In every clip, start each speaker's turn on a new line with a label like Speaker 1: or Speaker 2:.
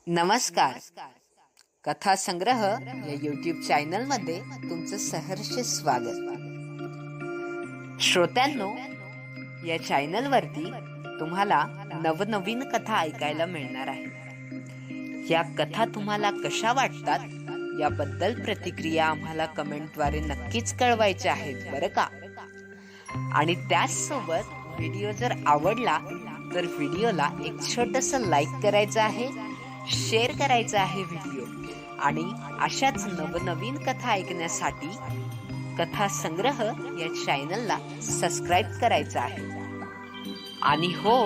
Speaker 1: नमस्कार. कथा संग्रह या YouTube चॅनल मध्ये तुमचं सहर्ष स्वागत. श्रोत्यांनो, या चॅनल वरती तुम्हाला नवनवीन कथा ऐकायला मिळणार आहे. या कथा तुम्हाला कशा वाटतात याबद्दल प्रतिक्रिया आम्हाला कमेंटद्वारे नक्कीच कळवायच्या आहेत बरं का. आणि त्याचसोबत व्हिडिओ जर आवडला तर व्हिडिओला एक छोटंसं लाईक करायचं आहे, शेअर करायचा आहे व्हिडिओ, आणि अशाच नवनवीन कथा ऐकण्यासाठी कथा संग्रह या चॅनलला सबस्क्राईब करायचं आहे. आणि हो,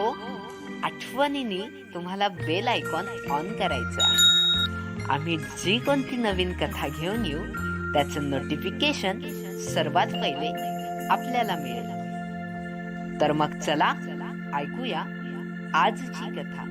Speaker 1: आठवणीने तुम्हाला बेल आयकॉन ऑन करायचं आहे. आम्ही जी कोणती नवीन कथा घेऊन येऊ त्याचं नोटिफिकेशन सर्वात पहिले आपल्याला मिळेल. तर मग चला ऐकूया आजची कथा.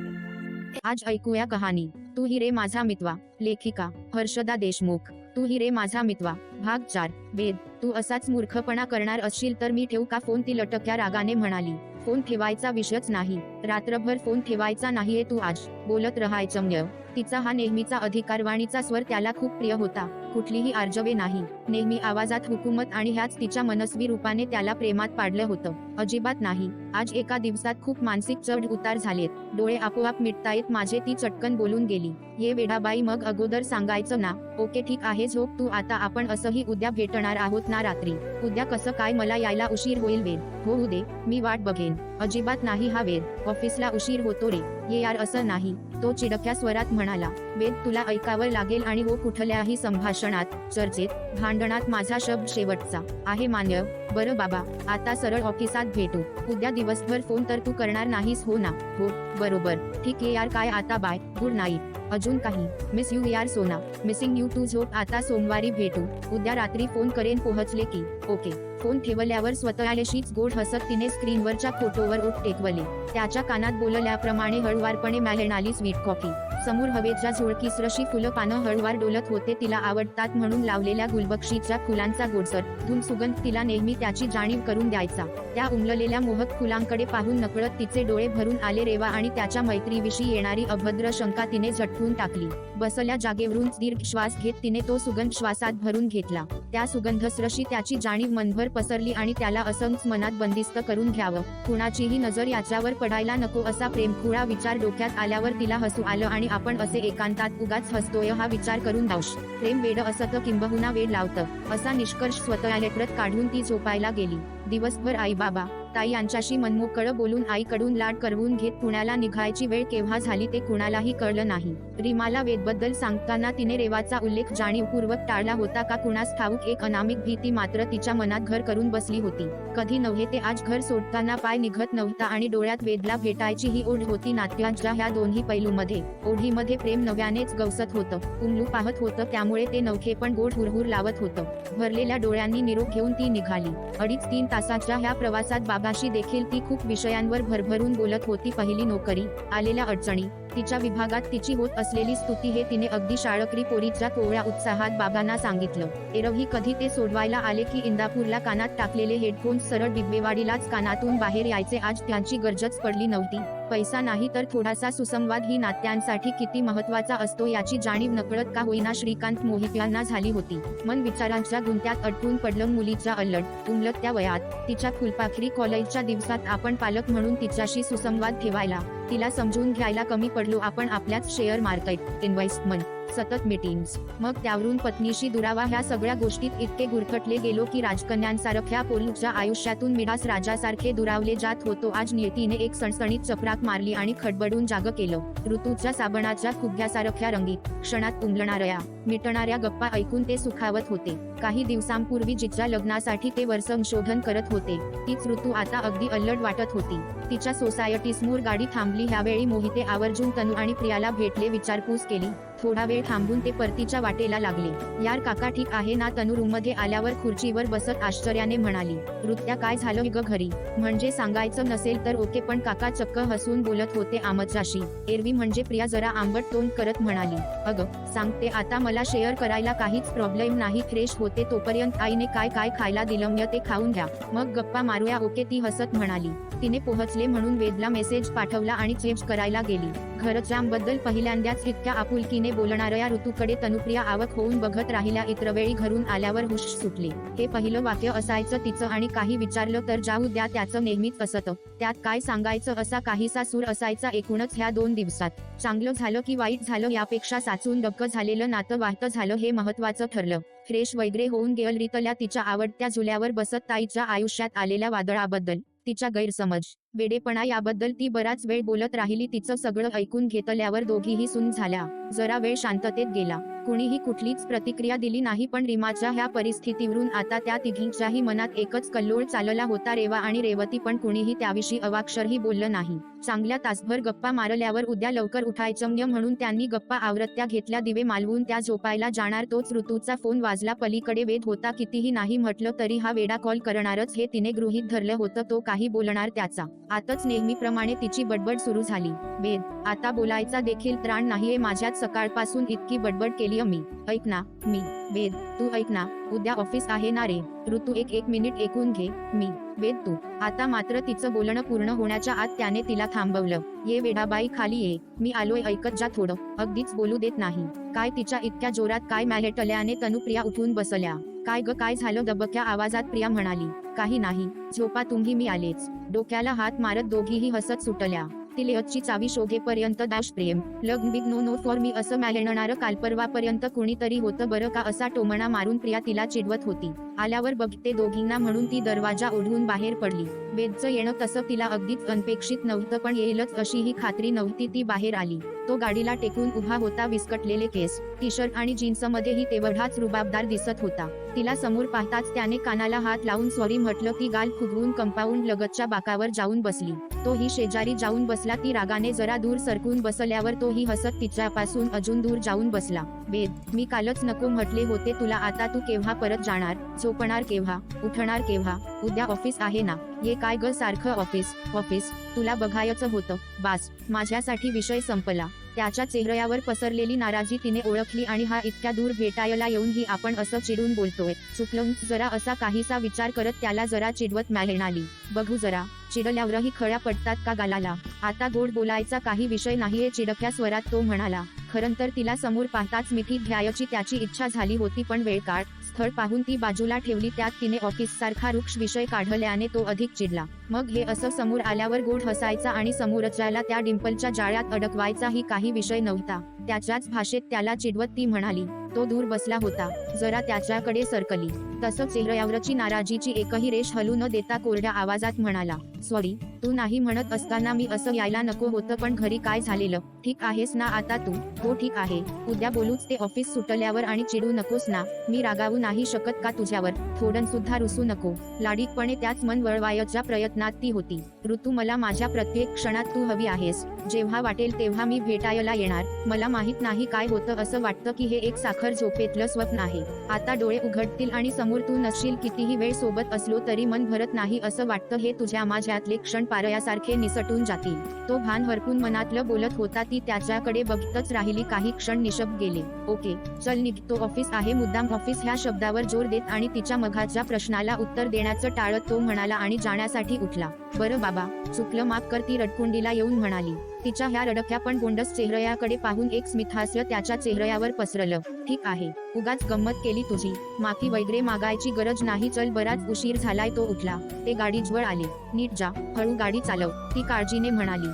Speaker 2: आज ऐकूया कहाणी तू ही रे माझा मितवा, लेखिका हर्षदा देशमुख. तू ही रे माझा मितवा, भाग 4. वेद, तू असाच मूर्खपणा करणार असशील तर मी ठेवू का फोन? ती लटक्या रागाने म्हणाली. फोन ठेवायचा विषयच नाही, रात्रभर फोन ठेवायचा नाहीये तू, आज बोलत राहायचं. तिचा हा नेहमीचा अधिकारवाणीचा स्वर त्याला खूप प्रिय होता. कुठलीही आर्जवे नाही, नेहमी आवाजात हुकूमत, आणि ह्याच तिच्या मनस्वी रूपाने त्याला प्रेमात पाडलं होतं. अजिबात नाही. आज एका दिवसात खूप मानसिक चढ उतार झालेत. डोळे आपोआप मिटतायत माझे, ती चटकन बोलून गेली. ये वेडाबाई, मग अगोदर सांगायचं ना. ओके ठीक आहे, झोप तू आता. आपण असंही उद्या भेटणार आहोत ना रात्री. उद्या कसं काय? मला यायला उशीर होईल. वेद, होऊ दे, मी वाट बघेन. अजिबात नाही हा वेद, ऑफिसला उशीर होतो रे. ये यार, असं नाही, तो चिडक्या स्वरात म्हणाला. वेद, तुला ऐकावं लागेल. आणि हो, कुठल्याही संभाषणात, चर्चेत, भांडणात माझा शब्द शेवटचा आहे. मान्य? बरं बाबा, आता सरळ ऑफिसात भेटू. उद्या दिवसभर फोन तर तू करणार नाहीस हो ना? हो बरोबर, ठीक आहे यार. काय आता? Bye, good night. अजून काही? मिस यू यार सोना, मिसिंग यू टू. झोप आता, सोमवारी भेटू. उद्या रात्री फोन करेन पोहोचले की. ओके. फोन ठेवल्यावर स्वतःशीच गोड हसत तिने स्क्रीनवरच्या फोटोवर ओठ टेकवले. त्याच्या कानात बोलल्याप्रमाणे हळुवारपणे म्हणाली, स्वीट कॉफी. समोर हवेच्या झुळकीस रशी फुलं पानं हळुवार डोलत होते. तिला आवडतात म्हणून लावलेल्या गुलबक्षीच्या फुलांचा गोडसर धूम सुगंध तिला नेहमी त्याची जाणीव करून द्यायचा. त्या उमललेल्या मोहक फुलांकडे पाहून नकळत तिचे डोळे भरून आले. रेवा आणि त्याच्या मैत्रीविषयी येणारी अभद्र शंका तिने झटकून टाकली. बसल्या जागेवरून दीर्घ श्वास घेत तिने तो सुगंध श्वासात भरून घेतला. त्या सुगंधस्रशी त्याची जाणीव मनभर पसरली आणि त्याला असंच मनात बंदिस्त करून घ्यावं, कुणाचीही नजर याच्यावर पडायला नको, असा प्रेमखुळा विचार डोक्यात आल्यावर तिला हसू आलं. आणि आपण असे एकांतात उगाच हसतोय हा विचार करून दावश प्रेम वेड असतं, किंबहुना वेड लावतं, असा निष्कर्ष स्वतःलेप्रत काढून ती झोपायला गेली. दिवसभर आई बाबा ताई यांच्याशी मनमोकळं बोलून आईकडून लाड करवून घेत पुण्याला निघायची वेळ केव्हा झाली ते कुणालाही कळलं नाही. रीमाला वेदबद्दल सांगताना तिने रेवाचा उल्लेख जाणीवपूर्वक टाळला होता का कुणास ठाऊक. एक अनामिक भीती मात्र तिच्या मनात घर करून बसली होती. कधी नव्हे ते आज घर सोडताना पाय निघत नव्हता आणि डोळ्यात वेदला भेटायची ही ओढ होती. नात्यांच्या ह्या दोन्ही पैलूमध्ये, ओढीमध्ये प्रेम नव्यानेच गवसत होतं, उमलू पाहत होतं, त्यामुळे ते नवखे पण गोड हुरहुर लावत होतं. भरलेल्या डोळ्यांनी निरोप घेऊन ती निघाली. 2.5-3 तासाच्या ह्या प्रवासात बाबाशी देखील ती खूप विषयांवर भरभरून बोलत होती. पहिली नोकरी, आलेल्या अडचणी, तिच्या विभागात तिची होत असलेली स्तुती, हे तिने अगदी शाळकरी पोरीच्या कोवळ्या उत्साहात बाबांना सांगितलं. एरवी कधी ते सोडवायला आले की इंदापूरला कानात टाकलेले हेडफोन्स सरळ डिब्बेवाडीलाच कानातून बाहेर यायचे. आज त्यांची गरजच पडली नव्हती. पैसा नाही तर थोडासा सुसंवाद ही नात्यांसाठी किती महत्वाचा असतो याची जाणीव नकळत का होईना श्रीकांत मोहित्यांना झाली होती. मन विचारांच्या गुंत्यात अडकून पडलं. मुलीच्या अल्लड उमलत्या वयात, तिच्या फुलपाखरी कॉलेजच्या दिवसात आपण पालक म्हणून तिच्याशी सुसंवाद ठेवायला, तिला समजून घ्यायला कमी पडलो. आपण आपल्याच शेअर मार्केट, इन्व्हेस्टमेंट, सतत मीटिंग्स, मग त्यावरून पत्नीशी दुरावा, ह्या सगळ्या गोष्टीत इतके गुरफटले गेलो की राजकन्यांसारख्या पोलूच्या आयुष्यातून मिडास राजासारखे दुरावले जात होतो. आज नियतीने एक सणसणीत चपराक मारली आणि खडबडून जाग केलं. ऋतूच्या साबणाच्या फुग्यासारख्या रंगीत, क्षणात उमलणाऱ्या, मिटणाऱ्या गप्पा ऐकून ते सुखावत होते. काही दिवसांपूर्वी जिच्या लग्नासाठी ते वर्षसंशोधन करत होते, तीच ऋतू आता अगदी अल्लड वाटत होती. तिच्या सोसायटीसमोर गाडी थांबली. ह्यावेळी मोहिते आवर्जून तनू आणि प्रियाला भेटले, विचारपूस केली. थोडा वेळ थांबून ते परतीच्या वाटेला लागले. यार काका ठीक आहे ना? तनू रूममध्ये आल्यावर खुर्चीवर बसत आश्चर्याने म्हणाली. ऋत्या, काय झालं ग घरी? म्हणजे सांगायचं नसेल तर ओके, पण काका चक्क हसून बोलत होते आमच्याशी. एरवी म्हणजे प्रिया जरा आंबट तोंड करत म्हणाली. अगं सांगते आता, मला शेअर करायला काहीच प्रॉब्लेम नाही. फ्रेश होते तोपर्यंत आईने काय काय खायला दिलं ते खाऊन घ्या, मग गप्पा मारूया. ओके, ती हसत म्हणाली. तिने पोहोचले म्हणून वेदला मेसेज पाठवला आणि चेंज करायला गेली. घरच्यांबद्दल पहिल्यांदाच इतक्या आपुलकीने बोलणाऱ्या ऋतूकडे तनुप्रिया आवाक होऊन बघत राहिल्या. इतरवेळी घरून आल्यावर हुश सुटली. हे पहिलं वाक्य असायचं तिचं आणि काही विचारलं तर जाऊ द्या त्याचं नेहमीच असतं. त्यात काय सांगायचं असा काहीसा सूर असायचा. एकूणच ह्या 2 दिवसात चांगलं झालं की वाईट झालं यापेक्षा साचून डबकं झालेलं नातं वाहतं झालं हे महत्वाचं ठरलं. फ्रेश वगैरे होऊन गेलरीतल्या तिच्या आवडत्या झुल्यावर बसत ताईच्या आयुष्यात आलेल्या वादळाबद्दल, तिच्या गैरसमज, वेडेपणा याबद्दल ती बराच वेळ बोलत राहिली. तिचं सगळं ऐकून घेतल्यावर दोघीही सुन्न झाल्या. जरा वेळ शांततेत गेला. कुणीही कुठलीच प्रतिक्रिया दिली नाही. पण रीमाच्या ह्या परिस्थितीवरून आता त्या तिघींच्याही मनात एकच कल्लोळ चालला होता. रेवा आणि रेवती. पण कुणीही त्याविषयी अवाक्षरही बोललं नाही. चांगल्या तासभर गप्पा मारल्यावर उद्या लवकर उठायचं म्हणून त्यांनी गप्पा आवरत्या घेतल्या. दिवे मालवून त्या झोपायला जाणार तोच ऋतूचा फोन वाजला. पलीकडे वेद होता. कितीही नाही म्हटलं तरी हा वेडा कॉल करणारच हे तिने गृहीत धरलं होतं. तो काही बोलणार त्याचा. आताच नेहमीप्रमाणे तिची बडबड सुरू झाली. वेद, आता बोलायचा देखील त्राण नाहीये माझ्यात. सकाळपासून इतकी बडबड केलीय मी. ऐक ना. मी. वेद, तू ऐक ना. उद्या ऑफिस आहे ना रे. ऋतू एक मिनिट ऐकून घे. मी. वेद, तू. आता मात्र तिचं बोलणं पूर्ण होण्याच्या आत त्याने तिला थांबवलं. ये वेडाबाई खाली ये. मी आलोय. ऐकत जा थोडं. अगदीच बोलू देत नाही. काय तिच्या इतक्या जोरात काय मॅलेटल्याने तनुप्रिया उठून बसल्या. काय ग काय झालं दबक्या आवाजात प्रिया म्हणाली. काही नाही. झोपा तुम्ही मी आलेच. डोक्याला हात मारत दोघीही हसत सुटल्या. तिलेची चावी शोधेपर्यंत दाश प्रेम लग्न बिग नो फॉर मी असं मॅलेणारं कालपरवापर्यंत कुणीतरी होतं बरं का असा टोमणा मारून प्रिया तिला चिडवत होती. आल्यावर बघते दोघींना म्हणून ती दरवाजा ओढून बाहेर पडली. वेदचं येणं तसं तिला अगदीच अनपेक्षित नव्हतं पण येईलच अशी ही खात्री नव्हती. ती बाहेर आली. तो गाडीला टेकून उभा होता. विस्कटलेले केस, टी शर्ट आणि जीन्समध्येही तेवढाच रुबाबदार दिसत होता. तिला समोर पाहताच त्याने कानाला हात लावून सॉरी म्हटलं. ती गाल फुगवून कंपाऊंड लगतच्या बाकावर जाऊन बसली. तोही शेजारी जाऊन बसला. ती रागाने जरा दूर सरकून बसल्यावर तोही हसत तिच्यापासून अजून दूर जाऊन बसला. वेद, मी कालच नको म्हटले होते तुला. आता तू केव्हा परत जाणार? झोपणार केव्हा? उठणार केव्हा? उद्या ऑफिस आहे ना. ये काय ग सारखं ऑफिस ऑफिस. तुला बघायचं होतं. बास. माझ्यासाठी विषय संपला. त्याच्या चेहऱ्यावर पसरलेली नाराजी तिने ओळखली. आणि हा इतक्या दूर भेटायला येऊनही आपण असं चिडून बोलतोय. चुकलं जरा असा काहीसा विचार करत त्याला जरा चिडवत म्हणाली. बघू जरा. चिडल्यावरही खळ्या पडतात का गालाला? आता गोड बोलायचा काही विषय नाहीये चिडक्या स्वरात तो म्हणाला. खरं तर तिला समोर पाहताच मिठी घ्यायची त्याची इच्छा झाली होती पण वेळ काळ स्थळ पाहून ती बाजूला ठेवली. त्यात तिने ऑफिस सारखा रुक्ष विषय काढल्याने तो अधिक चिडला. मग हे असं समोर आल्यावर गोड हसायचा आणि समोरच्याला त्या डिंपलच्या जाळ्यात अडकवायचाही काही विषय नव्हता. त्याच्याच भाषेत त्याला चिडवत ती म्हणाली. तो दूर बसला होता. जरा त्याच्याकडे सरकली. तसं चेहऱ्यावरची नाराजीची एकही रेष हलू न देता कोरड्या आवाजात म्हणाला. सॉरी. तू नाही म्हणत असताना मी असं यायला नको होतं पण घरी काय झालेलं? ठीक आहेस ना आता तू? हो ठीक आहे. उद्या बोलूच ते ऑफिस सुटल्यावर. आणि चिडू नकोस ना. मी रागावू नाही शकत का तुझ्यावर? थोडं सुद्धा रुसू नको. लाडीकपणे त्याच मन वळवायच्या प्रयत्नात ती होती. ऋतू, मला माझ्या प्रत्येक क्षणात तू हवी आहेस. जेव्हा वाटेल तेव्हा मी भेटायला येणार. मला माहित नाही काय होतं. असं वाटतं की हे एक साखर झोपेतलं स्वप्न आहे. आता डोळे उघडतील आणि समोर तू नसशील. कितीही वेळ सोबत असलो तरी मन भरत नाही असं वाटतं. हे तुझ्या माझ्यातले क्षण पारयासारखे निसटून जातील. तो भान हरपून मनातलं बोलत होता. ती त्याच्याकडे बघतच राहिली. काही क्षण निशब्द गेले. ओके चल निघतो. ऑफिस आहे. मुद्दाम ऑफिस ह्या शब्दावर जोर देत आणि तिच्या मघाच्या प्रश्नाला उत्तर देण्याचं टाळत तो म्हणाला आणि जाण्यासाठी उठला. बरं बाबा, चुकलं माफ कर. ती रडकुंडीला येऊन म्हणाली. तिच्या ह्या रडक्या पण गोंडस चेहऱ्याकडे पाहून एक स्मितहास्य त्याच्या चेहऱ्यावर पसरलं. ठीक आहे. उगाच गंमत केली तुझी. माफी वगैरे मागायची गरज नाही. चल बराच उशीर झालाय. तो उठला. ते गाडीजवळ आले. नीट जा. हळू गाडी चालव. ती काळजीने म्हणाली.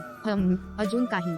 Speaker 2: अजून काही?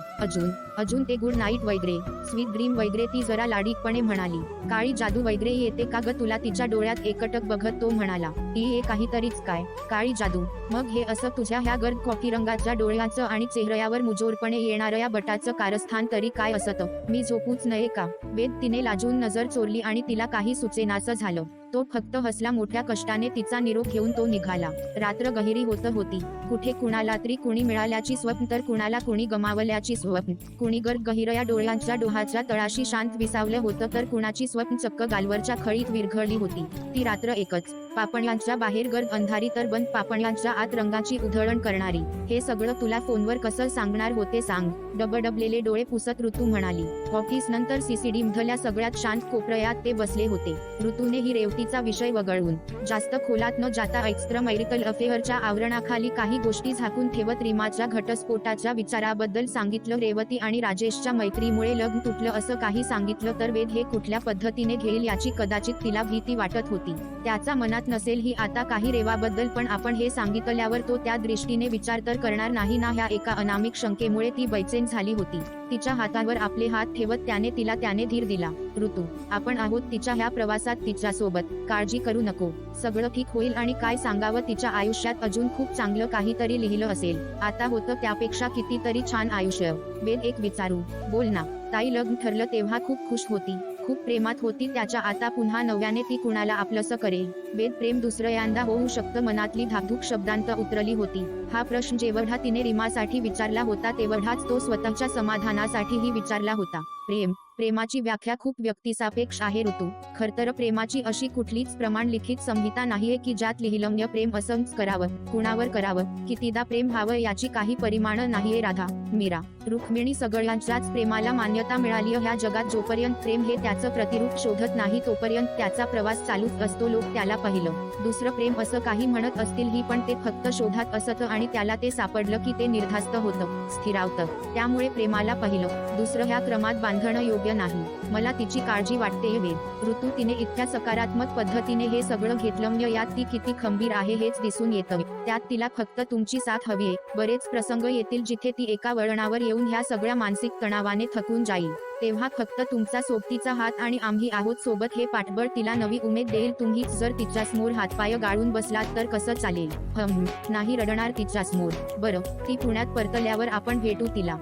Speaker 2: अजून ते गुड नाईट वगैरे स्वीट ड्रीम वगैरे. ती जरा लाडीकपणे म्हणाली. काळी जादू वगैरे येते का ग तुला? तिच्या डोळ्यात एकटक बघत तो म्हणाला. हे काहीतरीच. काय काळी जादू? मग हे असं तुझ्या ह्या गर्द कॉफी रंगाच्या डोळ्याचं आणि चेहऱ्यावर मुजोरपणे येणाऱ्या बटाचं कारस्थान तरी काय असतं? मी झोपूच नये का? वेद, तिने लाजून नजर चोरली आणि तिला काही सुचेनासं झालं. तो फक्त हसला. मोठ्या कष्टाने तिचा निरोप घेऊन तो निघाला. रात्र गहिरी होती. कुठे कुणाला तरी कुणी मिळाल्याची स्वप्न तर कुणाला कुणी गमावल्याची स्वप्न. कुणी गर्द गहिरया डोळ्यांच्या डोहाच्या तळाशी शांत विसावलं होतं तर कुणाची स्वप्न चक्क गालवरच्या खळीत विरघळली होती. ती रात्र एकच पापण्यांच्या बाहेर गर्द अंधारी तर बंद पापण्यांच्या आत रंगाची उधळण करणारी. हे सगळं तुला फोनवर कसं सांगणार होते सांग. डबडबलेले डोळे पुसत ऋतू म्हणाली. ऑफिस नंतर सीसीडी मधल्या सगळ्यात शांत कोपऱ्यात ते बसले होते. ऋतूने ही रेवतीचा विषय वगळून जास्त खोलात न जाता एक्स्ट्रा मॅरिटल अफेअरच्या आवरणाखाली काही गोष्टी झाकून ठेवत रीमाच्या घटस्फोटाच्या विचाराबद्दल सांगितलं. रेवती आणि राजेशच्या मैत्रीमुळे लग्न तुटलं असं काही सांगितलं तर वेद हे कुठल्या पद्धतीने घेईल याची कदाचित तिला भीती वाटत होती. त्याचा मनात नसेल ही आता काही रेवाबद्दल, पण आपण हे सांगितल्यावर तो त्या दृष्टीने विचार तर करणार नाही ना. ह्या एका अनामिक शंकेमुळे ती बैचेन झाली होती. तिच्या हातावर आपले हात ठेवत त्याने धीर दिला. ऋतू, आपण आहोत तिच्या ह्या प्रवासात तिच्यासोबत. काळजी करू नको, सगळं ठीक होईल. आणि काय सांगावं, तिच्या आयुष्यात अजून खूप चांगलं काहीतरी लिहिलं असेल. आता होतं त्यापेक्षा कितीतरी छान आयुष्य. वेद, एक विचारू? बोल ना. ताई, लग्न ठरलं तेव्हा खूप खुश होती, खूप प्रेमात होती त्याच्या. आता पुन्हा नव्याने ती कुणाला आपलंसं करेल? वेद, प्रेम दुसऱ्यांदा होऊ शकतं. मनातली धाकधूक शब्दांत उतरली होती. हा प्रश्न जेवढा तिने रीमासाठी विचारला होता तेवढाच तो स्वतःच्या समाधानासाठीही विचारला होता. प्रेमाची व्याख्या खूप व्यक्तिसापेक्ष आहे ऋतू. खरतर प्रेमाची अशी कुठलीच प्रमाण लिखित संहिता नाहीये की ज्यात लिहिलं प्रेम असंच करावं, कुणावर करावं, कितीदा प्रेम व्हावं याची काही परिमाण नाहीये. राधा, मीरा, रुक्मिणी सगळ्यांच्याच प्रेमाला मान्यता मिळाली. ह्या जगात जोपर्यंत प्रेम हे त्याचं प्रतिरूप शोधत नाही तोपर्यंत त्याचा प्रवास चालूच असतो. लोक त्याला पहिलं दुसरं प्रेम असं काही म्हणत असतील ही, पण ते फक्त शोधात असतं आणि त्याला ते सापडलं की ते निर्धास्त होतं, स्थिरावतं. त्यामुळे प्रेमाला पहिलं दुसरं ह्या क्रमात बांधणं योग्य नाही. मला तिची काळजी वाटते वेद. ऋतू, तिने इतक्या सकारात्मक पद्धतीने हे सगळं घेतलं. यात ती किती खंबीर आहे हेच दिसून येतं. त्यात तिला फक्त तुमची साथ हवीये. बरेच प्रसंग येतील जिथे ती एका वळणावर येऊन ह्या सगळ्या मानसिक तणावाने थकून जाईल. तेव्हा फक्त तुमचा सोबतीचा हात आणि आम्ही आहोत सोबत हे पाठबळ तिला नवी उमेद देईल. तुम्हीच जर तिच्यासमोर हातपाय गाळून बसलात तर कसं चालेल? नाही रडणार तिच्यासमोर. बरं, ती पुण्यात परतल्यावर आपण भेटू तिला.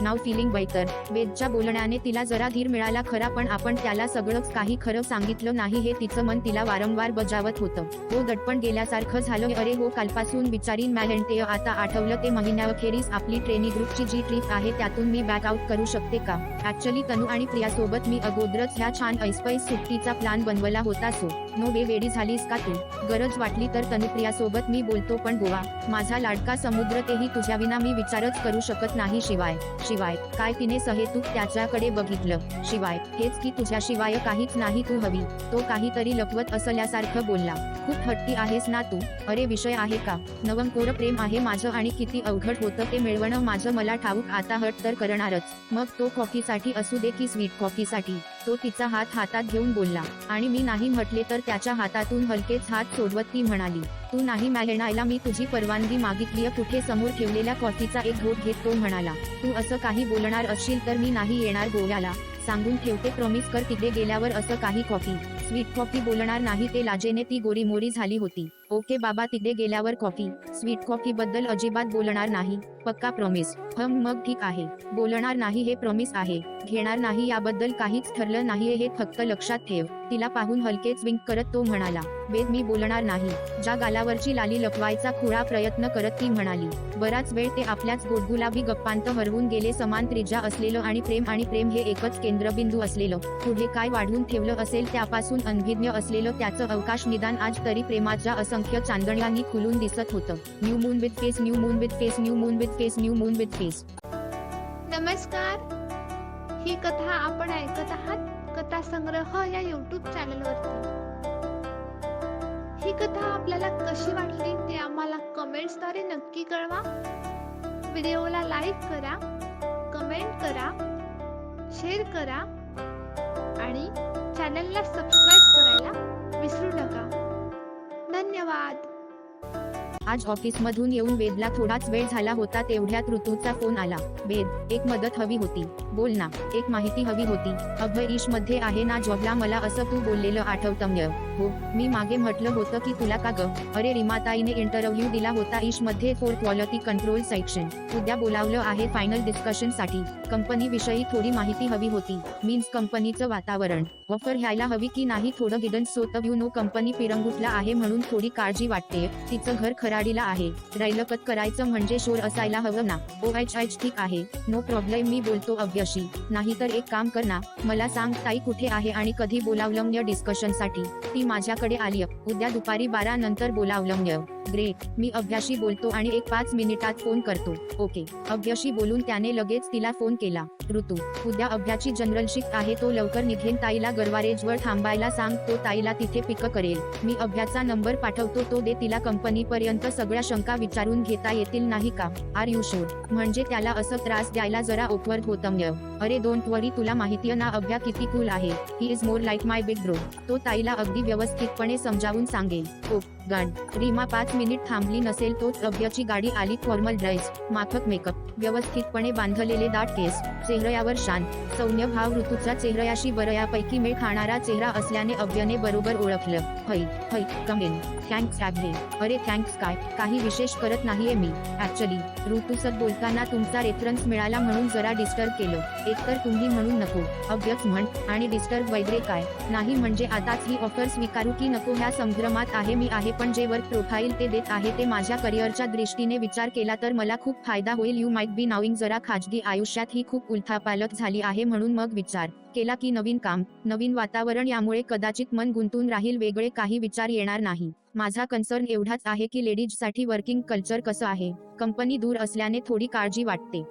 Speaker 2: नाव फीलिंग बेटर. वेदच्या बोलण्याने तिला जरा धीर मिळाला खरा, पण आपण त्याला सगळंच काही खरं सांगितलं नाही हे तिचं मन तिला वारंवार बजावत होतं. हो, दडपण गेल्यासारखं झालं. अरे हो, कालपासून विचारीन म्हणते. आता आठवलं ते महिन्याअखेरीस आपली ट्रेनी ग्रुपची जी ट्रिप आहे त्यातून मी बॅक आउट करू शकते का? ऍक्च्युली तनू आणि प्रियासोबत मी अगोदरच ह्या छान ऐसपैस सुट्टीचा प्लॅन बनवला होता. सो नो वे, वेडी झालीस का तू? गरज वाटली तर तनू प्रियासोबत मी बोलतो, पण गोवा माझा लाडका समुद्र तेही तुझ्याविना मी विचारच करू शकत नाही. शिवाय काय? तिने सहेतूक त्याच्याकडे बघितलं. शिवाय हेच की तुझ्याशिवाय काहीच नाही तू हवी. तो काहीतरी लपवत असल्यासारखं बोलला. खूप हट्टी आहेस ना तू? अरे विषय आहे का? नवंकोर प्रेम आहे माझं आणि किती अवघड होतं ते मिळवणं माझं मला ठाऊक. आता हट तर करणारच, मग तो कॉफीसाठी असू दे की स्वीट कॉफीसाठी. तो तिचा हात हातात घेऊन बोलला. आणि मी नाही म्हटले तर त्याच्या हातातून हलकेच हात सोडवत ती म्हणाली, तू नाही म्हणायला मी तुझी परवानगी मागितलीय. कुठे समोर ठेवलेल्या कॉफीचा एक घोट घेत तो म्हणाला, तू असं काही बोलणार असशील तर मी नाही येणार गोव्याला. सांगून ठेवते, प्रॉमिस कर तिथे गेल्यावर असं काही कॉफी स्वीट कॉफी बोलणार नाही. ते लाजेने ती गोरीमोरी झाली होती. ओके बाबा, तिथे गेल्यावर कॉफी स्वीट कॉफी बद्दल अजिबात बोलणार नाही. पक्का प्रॉमिस? मग ठीक आहे, बोलणार नाही हे प्रॉमिस आहे. घेणार नाही याबद्दल काहीच ठरलं नाहीये हे फक्त लक्षात ठेव. तिला पाहून हलकेच विंक करत तो म्हणाला, वेद मी बोलणार नाही. ज्या गालावरची लाली लपवायचा खुळा प्रयत्न करत ती म्हणाली. बराच वेळ ते आपल्याच गोडगुलाबी गप्पांत हरवून गेले. समान त्रिज्या असलेलं आणि प्रेम हे एकच केंद्रबिंदू असलेलं. पुढे काय वाढवून ठेवलं असेल त्यापासून अनभिज्ञ असलेलं त्याचं अवकाश निदान आज तरी प्रेमाच्या असंख्य चांदण्यांनी खुलून दिसत होतं. New moon with face, new moon with face, new moon with face, new moon with face.
Speaker 3: नमस्कार, ही कथा आपण ऐकत आहात कथा संग्रह या YouTube चॅनलवरती. ही कथा आपल्याला कशी वाटली ते आम्हाला कमेंट्सद्वारे नक्की कळवा. व्हिडिओला लाईक करा, कमेंट करा, शेअर करा आणि चॅनलला सबस्क्राईब करायला विसरू नका. धन्यवाद.
Speaker 2: आज ऑफिसमधून येऊन वेदला थोडाच वेळ झाला होता तेवढ्यात ऋतूचा फोन आला. वेद, एक मदत हवी होती. बोल ना. एक माहिती हवी होती. अभय ईश मध्ये आहे ना जॉबला? मला असं तू बोललेलं आठवतंय. हो, मी मागे म्हटलं होतं की तुला का ग? अरे रीमाताईने इंटरव्ह्यू दिला होता ईश मध्ये फॉर क्वालिटी कंट्रोल सेक्शन. उद्या बोलावलं आहे फायनल डिस्कशन साठी. कंपनी विषयी थोडी माहिती हवी होती. मीन्स कंपनीचं वातावरण. ऑफर घ्यायला हवी की नाही थोडं गिडन्स होतं. यू नो कंपनी पिरंगुटला आहे म्हणून थोडी काळजी वाटते. तिचं घर कराडीला आहे. रैलकत करायचं म्हणजे शोर असायला हवं ना. OHH ठीक आहे, नो प्रॉब्लेम मी बोलतो अव्यशी. नाहीतर एक काम कर ना, मला सांग ताई कुठे आहे आणि कधी बोलावलं डिस्कशन साठी. ती माझ्याकडे आलीय. उद्या दुपारी 12 नंतर बोलावलं. ग्रेट, मी अभ्याशी बोलतो आणि एक 5 मिनिटात फोन करतो. ओके. अभ्याशी बोलून त्याने लगेच तिला फोन केला. ऋतू, उद्या अभ्याची जनरल शिफ्ट आहे, तो लवकर निघेन. ताईला गरवारेजवर थांबायला सांग, तो ताईला तिथे पिक करेल. मी अभ्याचा नंबर पाठवतो, तो दे तिला. कंपनीपर्यंत सगळ्या शंका विचारून घेता येतील नाही का? Are you sure? म्हणजे त्याला असं त्रास द्यायला जरा ऑकवर्ड होतं. अरे डोंट वरी, तुला माहितीये ना अभ्या किती कूल आहे. He is more like my big bro. तो ताईला अगदी व्यवस्थितपणे समजावून सांगेल. ओ गण. रीमा 5 मिनिट थांबली नसेल तोच अभ्याची गाडी आली. फॉर्मल ड्रेस, माफक मेकअप, व्यवस्थितपणे बांधलेले दाट केस, चेहऱ्यावर शांत सौम्य भाव. ऋतूचा चेहऱ्याशी बऱ्यापैकी मेळ खाणारा चेहरा असल्याने अभ्याने बरोबर ओळखलं. हई कमेन. थँक्स अभ्ये. अरे थँक्स काय, काही विशेष करत नाहीये मी. ऍक्च्युली ऋतूसोबत बोलताना तुमचा रेफरन्स मिळाला म्हणून जरा डिस्टर्ब केलं. एकतर तुम्ही म्हणून नको, अभ्यच म्हण. आणि डिस्टर्ब वगैरे काय नाही. म्हणजे आताच ही ऑफर स्वीकारू की नको ह्या संभ्रमात आहे मी आहे. पण जे वर्क प्रोफाईल ते देत आहे ते माझ्या करिअरच्या दृष्टीने विचार केला तर मला खूप फायदा होईल. यू माइट बी नाविंग जरा खाजगी आयुष्यात ही खूप उलथापालथ झाली आहे म्हणून मग विचार केला की नवीन काम, नवीन वातावरण, यामुळे कदाचित मन गुंतून राहील. वेगळे काही विचार येणार नाही. माझा कन्सर्न एवढाच आहे की लेडीजसाठी वर्किंग कल्चर कसं आहे. कंपनी दूर असल्याने थोडी काळजी वाटते.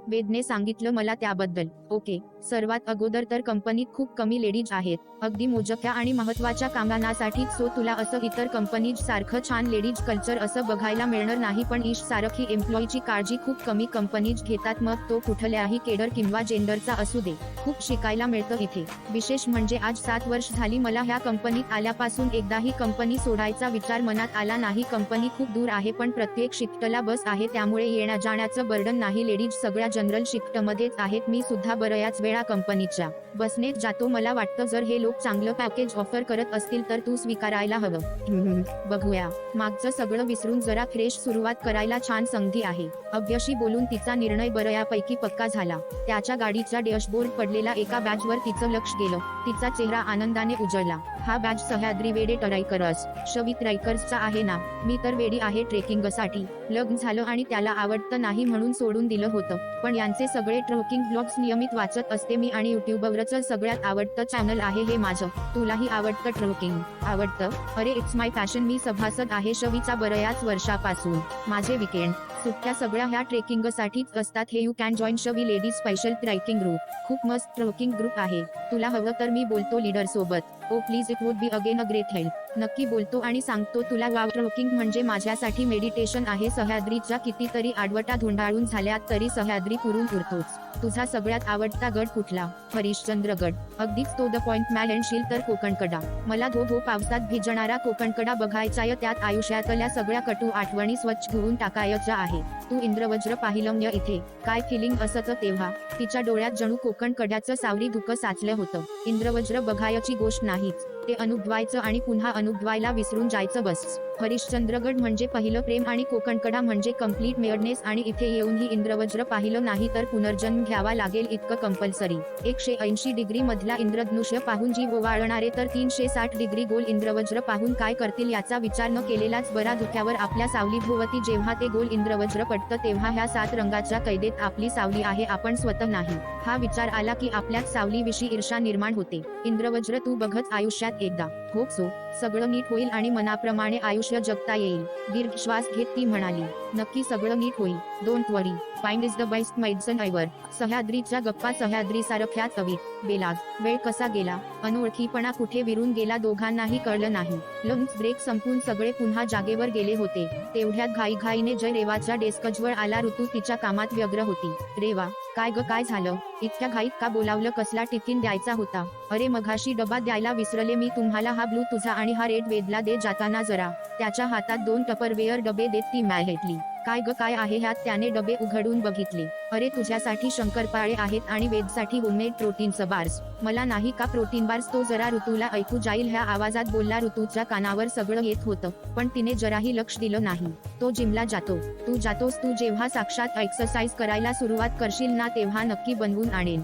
Speaker 2: वेदने सांगितलं मला त्याबद्दल. ओके. सर्वात अगोदर तर कंपनीत खूप कमी लेडीज आहेत, अगदी मोजक्या आणि महत्वाच्या कामांसाठी. सो तुला असं इतर कंपनीज सारखं छान लेडीज कल्चर असं बघायला मिळणार नाही. पण ईश सारखी एम्प्लॉईची काळजी खूप कमी कंपनीज घेतात, मग तो कुठल्याही केडर किंवा जेंडरचा असू दे. खूप शिकायला मिळतं इथे. विशेष म्हणजे आज 7 वर्ष झाली मला ह्या कंपनीत आल्यापासून. एकदाही कंपनी सोडायचा विचार मनात आला नाही. कंपनी खूप दूर आहे पण प्रत्येक शिफ्टला बस आहे, त्यामुळे येण्या जाण्याचं बर्डन नाही. लेडीज सगळ्या जनरल शिफ्टमध्येच आहेत. मी सुद्धा बऱ्याच वेळा कंपनीच्या बसनेच जातो. मला वाटतं जर हे लोक चांगलं पॅकेज ऑफर करत असतील तर तू स्वीकारायला हवं. बघूया. मागचं सगळं विसरून जरा फ्रेश सुरुवात करायला छान संधी आहे. अभ्याशी बोलून तिचा निर्णय बऱ्यापैकी पक्का झाला. त्याच्या गाडीच्या डॅशबोर्ड पडलेला एका बॅजवर तिचं लक्ष गेलं. तिचा चेहरा आनंदाने उजळला. हा बॅज सह्याद्री वेडे ट्रायकर्स शवी ट्रायकर्सचा आहे ना? मी तर वेडी आहे ट्रेकिंगसाठी. लग्न झालं आणि त्याला आवडतं नाही म्हणून सोडून दिलं होतं. पण यांचे सगळे ट्रेकिंग ब्लॉग्स नियमित वाचत असते मी आणि युट्यूबवरच सगळ्यात आवडतं चॅनल आहे हे माझं. तुलाही आवडतं ट्रेकिंग? आवडतं? अरे इट्स माय पॅशन. मी सभासद आहे शवीचा बऱ्याच वर्षापासून. माझे विकेंड सुट्ट्या सगळ्या ह्या ट्रेकिंगसाठीच असतात. हे यू कॅन जॉईन शवी लेडीज स्पेशल ट्रेकिंग ग्रुप. खूप मस्त ट्रेकिंग ग्रुप आहे. तुला हवं तर मी बोलतो लीडर सोबत. Oh please, it would be again a great help. नक्की बोलतो आणि सांगतो तुला. वाव, ट्रेकिंग म्हणजे माझ्यासाठी मेडिटेशन आहे. सह्याद्रीच्या कितीतरी आडवटा धुंडाळून झाल्यात तरी सह्याद्री पुरून उरतोच. तुझा सगळ्यात आवडता गड कुठला? हरिश्चंद्रगड. अगदीच तो द पॉइंट म्हणशील तर कोकणकडा. मला धो पावसात भिजणारा कोकणकडा बघायचाय. त्यात आयुष्यातल्या सगळ्या कटू आठवणी स्वच्छ धुवून टाकायच्या आहे. तू इंद्रवज्र पाहिलं इथे? काय फिलिंग असतं तेव्हा? तिच्या डोळ्यात जणू कोकणकड्याचं सावरी धुकं साचलं होतं. इंद्रवज्र बघायची गोष्ट नाहीच, ते अनुभवायचं आणि पुन्हा अनुभवायला विसरून जायचं बस. हरिश्चंद्रगड म्हणजे पहिलं प्रेम आणि कोकणकडा म्हणजे कम्प्लीट मेअरनेस. आणि इथे येऊनही इंद्रवज्र पाहिलं नाही तर पुनर्जन्म घ्यावा लागेल इतकं कंपल्सरी. 180 डिग्री मधला इंद्रधनुष्य पाहून जीव ओवाळणारे तर 360 डिग्री गोल इंद्रवज्र पाहून काय करतील याचा विचार न केलेलाच बरा. धुक्यावर आपल्या सावलीभोवती जेव्हा ते गोल इंद्रवज्र पडतं तेव्हा ह्या 7 रंगाच्या कैदेत आपली सावली आहे, आपण स्वतः नाही. हा विचार आला की आपल्याच सावलीविषयी ईर्षा निर्माण होते. इंद्रवज्र तू बघच आयुष्यात एकदा. Hope so. सगळं नीट होईल आणि मनाप्रमाणे आयुष्य जगता येईल. दीर्घ श्वास घेत ती म्हणाली. नक्की सगळं नीट होईल. Don't worry. Find is the best medicine ever. सह्याद्रीच्या गप्पा सह्याद्रीसारख्याच अवीट. बेलाग. वेळ कसा गेला, अनोळखीपणा कुठे विरून गेला दोघांनाही कळलं नाही. लंच ब्रेक संपून सगळे पुन्हा जागेवर गेले होते. तेवढ्यात घाईघाईने जय रेवाच्या डेस्कजवळ आला. ऋतू तिच्या कामात व्यग्र होती. रेवा, काय ग, काय झालं? इतक्या घाईत का बोलावलं? कसला टिफिन द्यायचा होता? अरे मघाशी डबा द्यायला विसरले मी तुम्हाला. हा ब्लू तुझा आणि हा रेड वेदला दे जाताना जरा. त्याच्या हातात 2 टपरवेअर डबे देत ती म्हणाली. काय ग, काय आहे ह्यात? त्याने डबे उघडून बघितले. अरे तुझ्यासाठी शंकरपाळे आहेत आणि वेदसाठी होममेड प्रोटीनचं बार्स. मला नाही का प्रोटीन बार्स? तो जरा ऋतूला ऐकू जाईल ह्या आवाजात बोलला. ऋतूच्या कानावर सगळं येत होतं पण तिने जराही लक्ष दिलं नाही. तो जिमला जातो. तू जातोस? तू जेव्हा साक्षात एक्सरसाइज करायला सुरुवात करशील ना तेव्हा नक्की बनवून आणेन.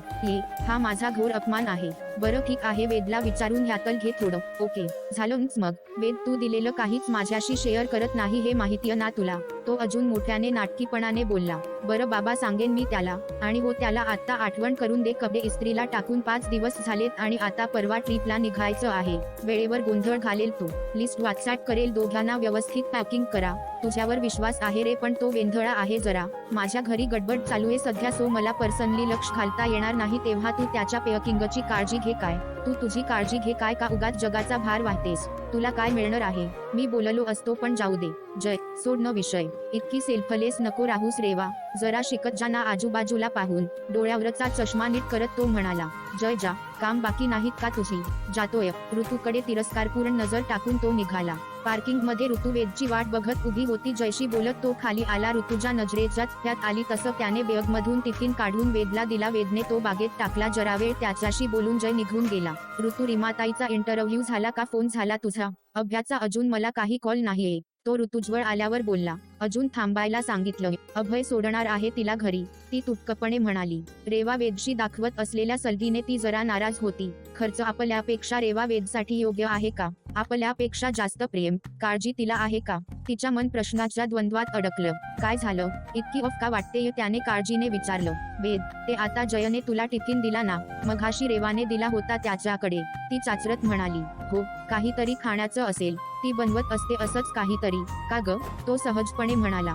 Speaker 2: हा माझा घोर अपमान आहे. बरं ठीक आहे, वेदला विचारून ह्यातल घे थोडं. ओके झालंच मग. वेद तू दिलेलं काहीच माझ्याशी शेअर करत नाही हे माहितीय ना तुला? तो अजून मोठ्याने नाटकीपणाने बोलला. बरं बाबा सांगेन मी त्याला. आणि हो त्याला आता आठवण करून दे. कपडे इस्त्रीला टाकून 5 दिवस झालेत आणि आता परवा ट्रिपला निघायचं आहे. वेळेवर गोंधळ घालेल तो. लिस्ट व्हॉट्सअप करेल. दोघांना व्यवस्थित पॅकिंग करा. तुझ्यावर विश्वास आहे रे पण तो वेंधळा आहे जरा. माझ्या घरी गडबड चालू आहे सध्या सो मला पर्सनली लक्ष घालता येणार नाही तेव्हा तू त्याच्या पॅकिंगची काळजी घे. काय तू तुझी काळजी घे. काय का उगाच जगाचा भार वाहतेस? तुला काय मिळणार आहे? मी बोललो असतो पण जाऊ दे. जय सोड न विषय. इतकी सेल्फलेस नको राहूस रेवा. जरा शिकत जा ना. आजूबाजूला पाहून डोळ्यावरचा चष्मा नीट करत तो म्हणाला. जय जा. काम बाकी नाहीत का तुझी? जातोय. ऋतूकडे तिरस्कारपूर्ण नजर टाकून तो निघाला. पार्किंग मध्ये ऋतू वेदची वाट बघत उभी होती. जयशी बोलत तो खाली आला. ऋतूच्या नजरेच्या त्यात आली तसं त्याने बॅगमधून टिफिन काढून वेदला दिला. वेदने तो बागेत टाकला. जरा वेळ त्याच्याशी बोलून जय निघून गेला. ऋतू रिमाताईचा इंटरव्ह्यू झाला का? फोन झाला तुझा? अभ्याचा अजून मला काही कॉल नाहीये. तो ऋतूजवळ आल्यावर बोलला. अजून थांबायला सांगितलं. अभय सोडणार आहे तिला घरी. ती तुटकपणे म्हणाली. रेवा वेदशी दाखवत असलेल्या सलगीने ती जरा नाराज होती. खर्च आपल्यापेक्षा रेवा वेदसाठी योग्य आहे का? आपल्यापेक्षा जास्त प्रेम काळजी तिला आहे का? तिच्या मन प्रश्नाच्या द्वंद्वात अडकलं. काय झालं? इतकी ऑफ का वाटतेय? त्याने काळजीने विचारलं. वेद ते आता जयने तुला टिफिन दिला ना? मघाशी रेवाने दिला होता त्याच्याकडे. ती चाचरत म्हणाली. हो काहीतरी खाण्याचं असेल. ती बनवत असते असंच काहीतरी. का ग? तो सहजपणे म्हणाला.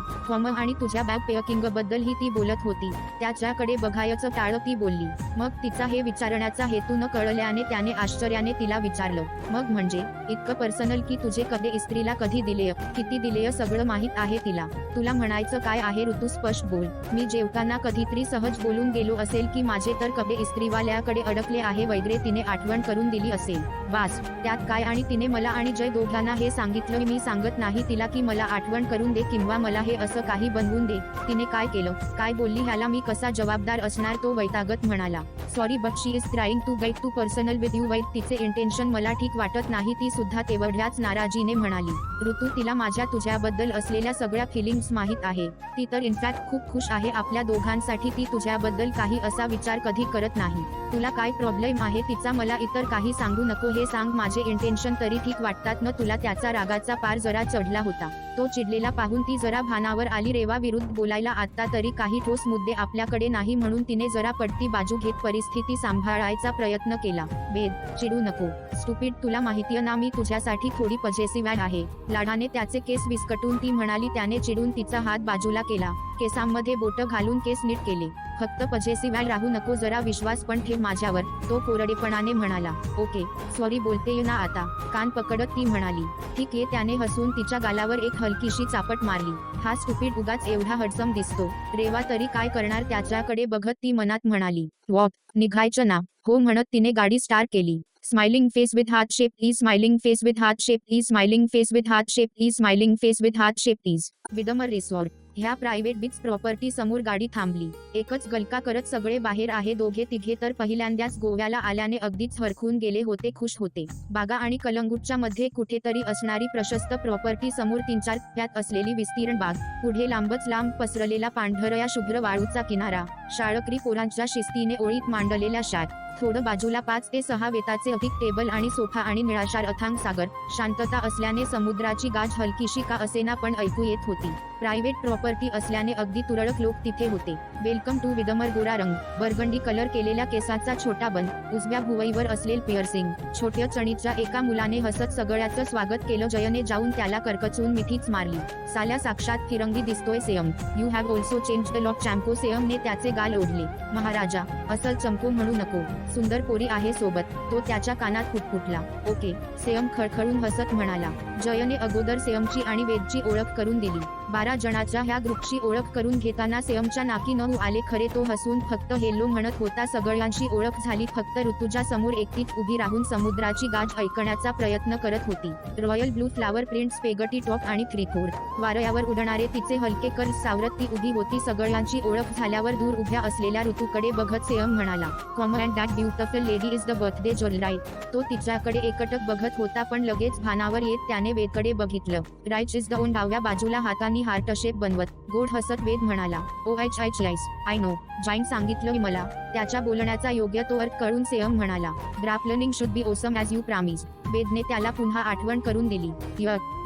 Speaker 2: आणि तुझ्या बॅग पॅकिंग बद्दल ती बोलत होती. त्याच्याकडे बघायचं टाळं ती बोलली. मग तिचा हे विचारण्याचा हेतू न कळल्याने त्याने आश्चर्याने तिला विचारलं. मग म्हणजे इतकं पर्सनल की तुझे कपडे इस्त्रीला कधी दिलेय, किती दिलेय सगळं माहित आहे तिला? तुला म्हणायचं काय आहे ऋतू? स्पष्ट बोल. मी जेवताना कधीतरी सहज बोलून गेलो असेल की माझे तर कपडे इस्त्रीवाल्याकडे अडकले आहे वगैरे तिने आठवण करून दिली असेल. वास त्यात काय? आणि तिने मला आणि जय दोघांना हे सांगितलं. मी सांगत नाही तिला की मला आठवण करून दे किंवा मला हे असं काही बनवून दे. तिने काय केलं? काय बोलली ह्याला मी कसा जबाबदार असणार? तो वैतागत म्हणाला. Sorry but she is trying to get too personal with you. वैद तिचे इंटेन्शन मला ठीक वाटत नाही. ती सुद्धा तेवढ्याच नाराजीने म्हणाली. ऋतू तिला माझ्या तुझ्याबद्दल असलेल्या सगळ्या फिलिंग्स माहित आहे. ती तर इनफॅक्ट खूप खुश आहे आपल्या दोघांसाठी. ती तुझ्याबद्दल काही असा विचार कधी करत नाही. तुला काय प्रॉब्लेम आहे तिचा? मला इतर काही सांगू नको. हे सांग माझे इंटेन्शन तरी ठीक वाटतात ना तुला? त्याचा रागाचा पार जरा चढला होता. तो चिडलेला पाहून ती जरा भानावर आली. रेवा विरुद्ध बोलायला आता तरी काही ठोस मुद्दे आपल्याकडे नाही म्हणून तिने जरा पडती बाजू घेत परिस्थिती सांभाळायचा प्रयत्न केला. वेद चिडू नको. स्टुपिड तुला माहितीय ना मी तुझ्यासाठी थोडी पजेसिव्ह आहे. लाडाने त्याचे केस विस्कटून ती म्हणाली. त्याने चिडून तिचा हात बाजूला केला. केसांमध्ये बोटं घालून केस नीट केले. फक्त पजेसिव्ह राहू नको. जरा विश्वास पण ठेव माझ्यावर. तो कोरडेपणाने म्हणाला. ओके सॉरी बोलतेय ना आता? कान पकडत ती म्हणाली. ठीक आहे. त्याने हसून तिच्या गालावर एक हलकीशी चापट मारली. हा स्टुपिड उगाच एवढा हडसम दिसतो. रेवा तरी काय करणार त्याच्याकडे बघत ती मनात म्हणाली. वॉट निघायचं ना? हो म्हणत तिने गाडी स्टार्ट केली. Smiling face with heart shape is smiling face with heart shape is smiling face with heart shape is smiling face with heart shape is Widmer resort ह्या प्रायव्हेट बीच प्रॉपर्टी समोर गाडी थांबली. एकच गलका करत सगळे बाहेर आहे. दोघे तिघे तर पहिल्यांदाच गोव्याला आल्याने अगदीच हरखून गेले होते. खुश होते. बागा आणि कलंगूटच्या मध्ये कुठेतरी असणारी प्रशस्त प्रॉपर्टी समोर 3-4 फ्यात असलेली विस्तीर्ण बाग. पुढे लांबच लांब पसरलेला पांढरया शुभ्र वाळूचा किनारा. शाळकरी पोरांच्या शिस्तीने ओळीत मांडलेल्या शाट. थोडं बाजूला 5 ते 6 वेताचे अधिक टेबल आणि सोफा आणि निळाशार अथांग सागर. शांतता असल्याने समुद्राची गाज हलकीशी का असेना पण ऐकू येत होती. प्रायव्हेट प्रॉपर्टी असल्याने अगदी तुरळक लोक तिथे होते. Welcome to Widmer. गोरा रंग, बर्गंडी कलर केलेल्या केसाचा छोटा बन, उजव्या भुवईवर असलेल पिअर्सिंग. छोट्या चणीच्या एका मुलाने हसत सगळ्याचं स्वागत केलं. जयने जाऊन त्याला करकचून मिठीच मारली. साल्या साक्षात फिरंगी दिसतोय Seyam. You have also changed the lot. चॅम्पो. सेयमने त्याचे गाल ओढले. महाराजा असल चंपो म्हणू नको. सुंदर पोरी आहे सोबत. तो त्याच्या कानात पुटपुटला. ओके. सेयम खळखळून हसत म्हणाला. जयने अगोदर सेयमची आणि वेदची ओळख करून दिली. 12 जणांच्या ह्या ग्रुपची ओळख करून घेताना सेयमच्या नाकी न आले खरे. तो हसून फक्त हेल्लो म्हणत होता. सगळ्यांची ओळख झाली. फक्त ऋतुजा समोर एकटीच उभी राहून समुद्राची गाज ऐकण्याचा प्रयत्न करत होती. Royal blue flower print spaghetti top आणि 3/4 वाऱ्यावर उडणारे तिचे हलके कर्ल्स सावरत ती उभी होती. सगळ्यांची ओळख झाल्यावर दूर उभ्या असलेल्या ऋतूकडे बघत सेयम म्हणाला, calm and that beautiful lady is the birthday girl right. तो तिच्याकडे एकटक बघत होता पण लगेच भानावर येत त्याने वेदकडे बघितलं. Right is the one. डाव्या बाजूला हातांनी हार्ट शेप बनवत गोड हसत वेद म्हणाला, ओ एच याईस आय नो. जाईन सांगितलं मला. त्याच्या बोलण्याचा योग्य तो अर्थ कळून सेयम म्हणाला, ग्राप्लनिंग should be awesome as you promise. वेदने त्याला पुन्हा आठवण करून दिली,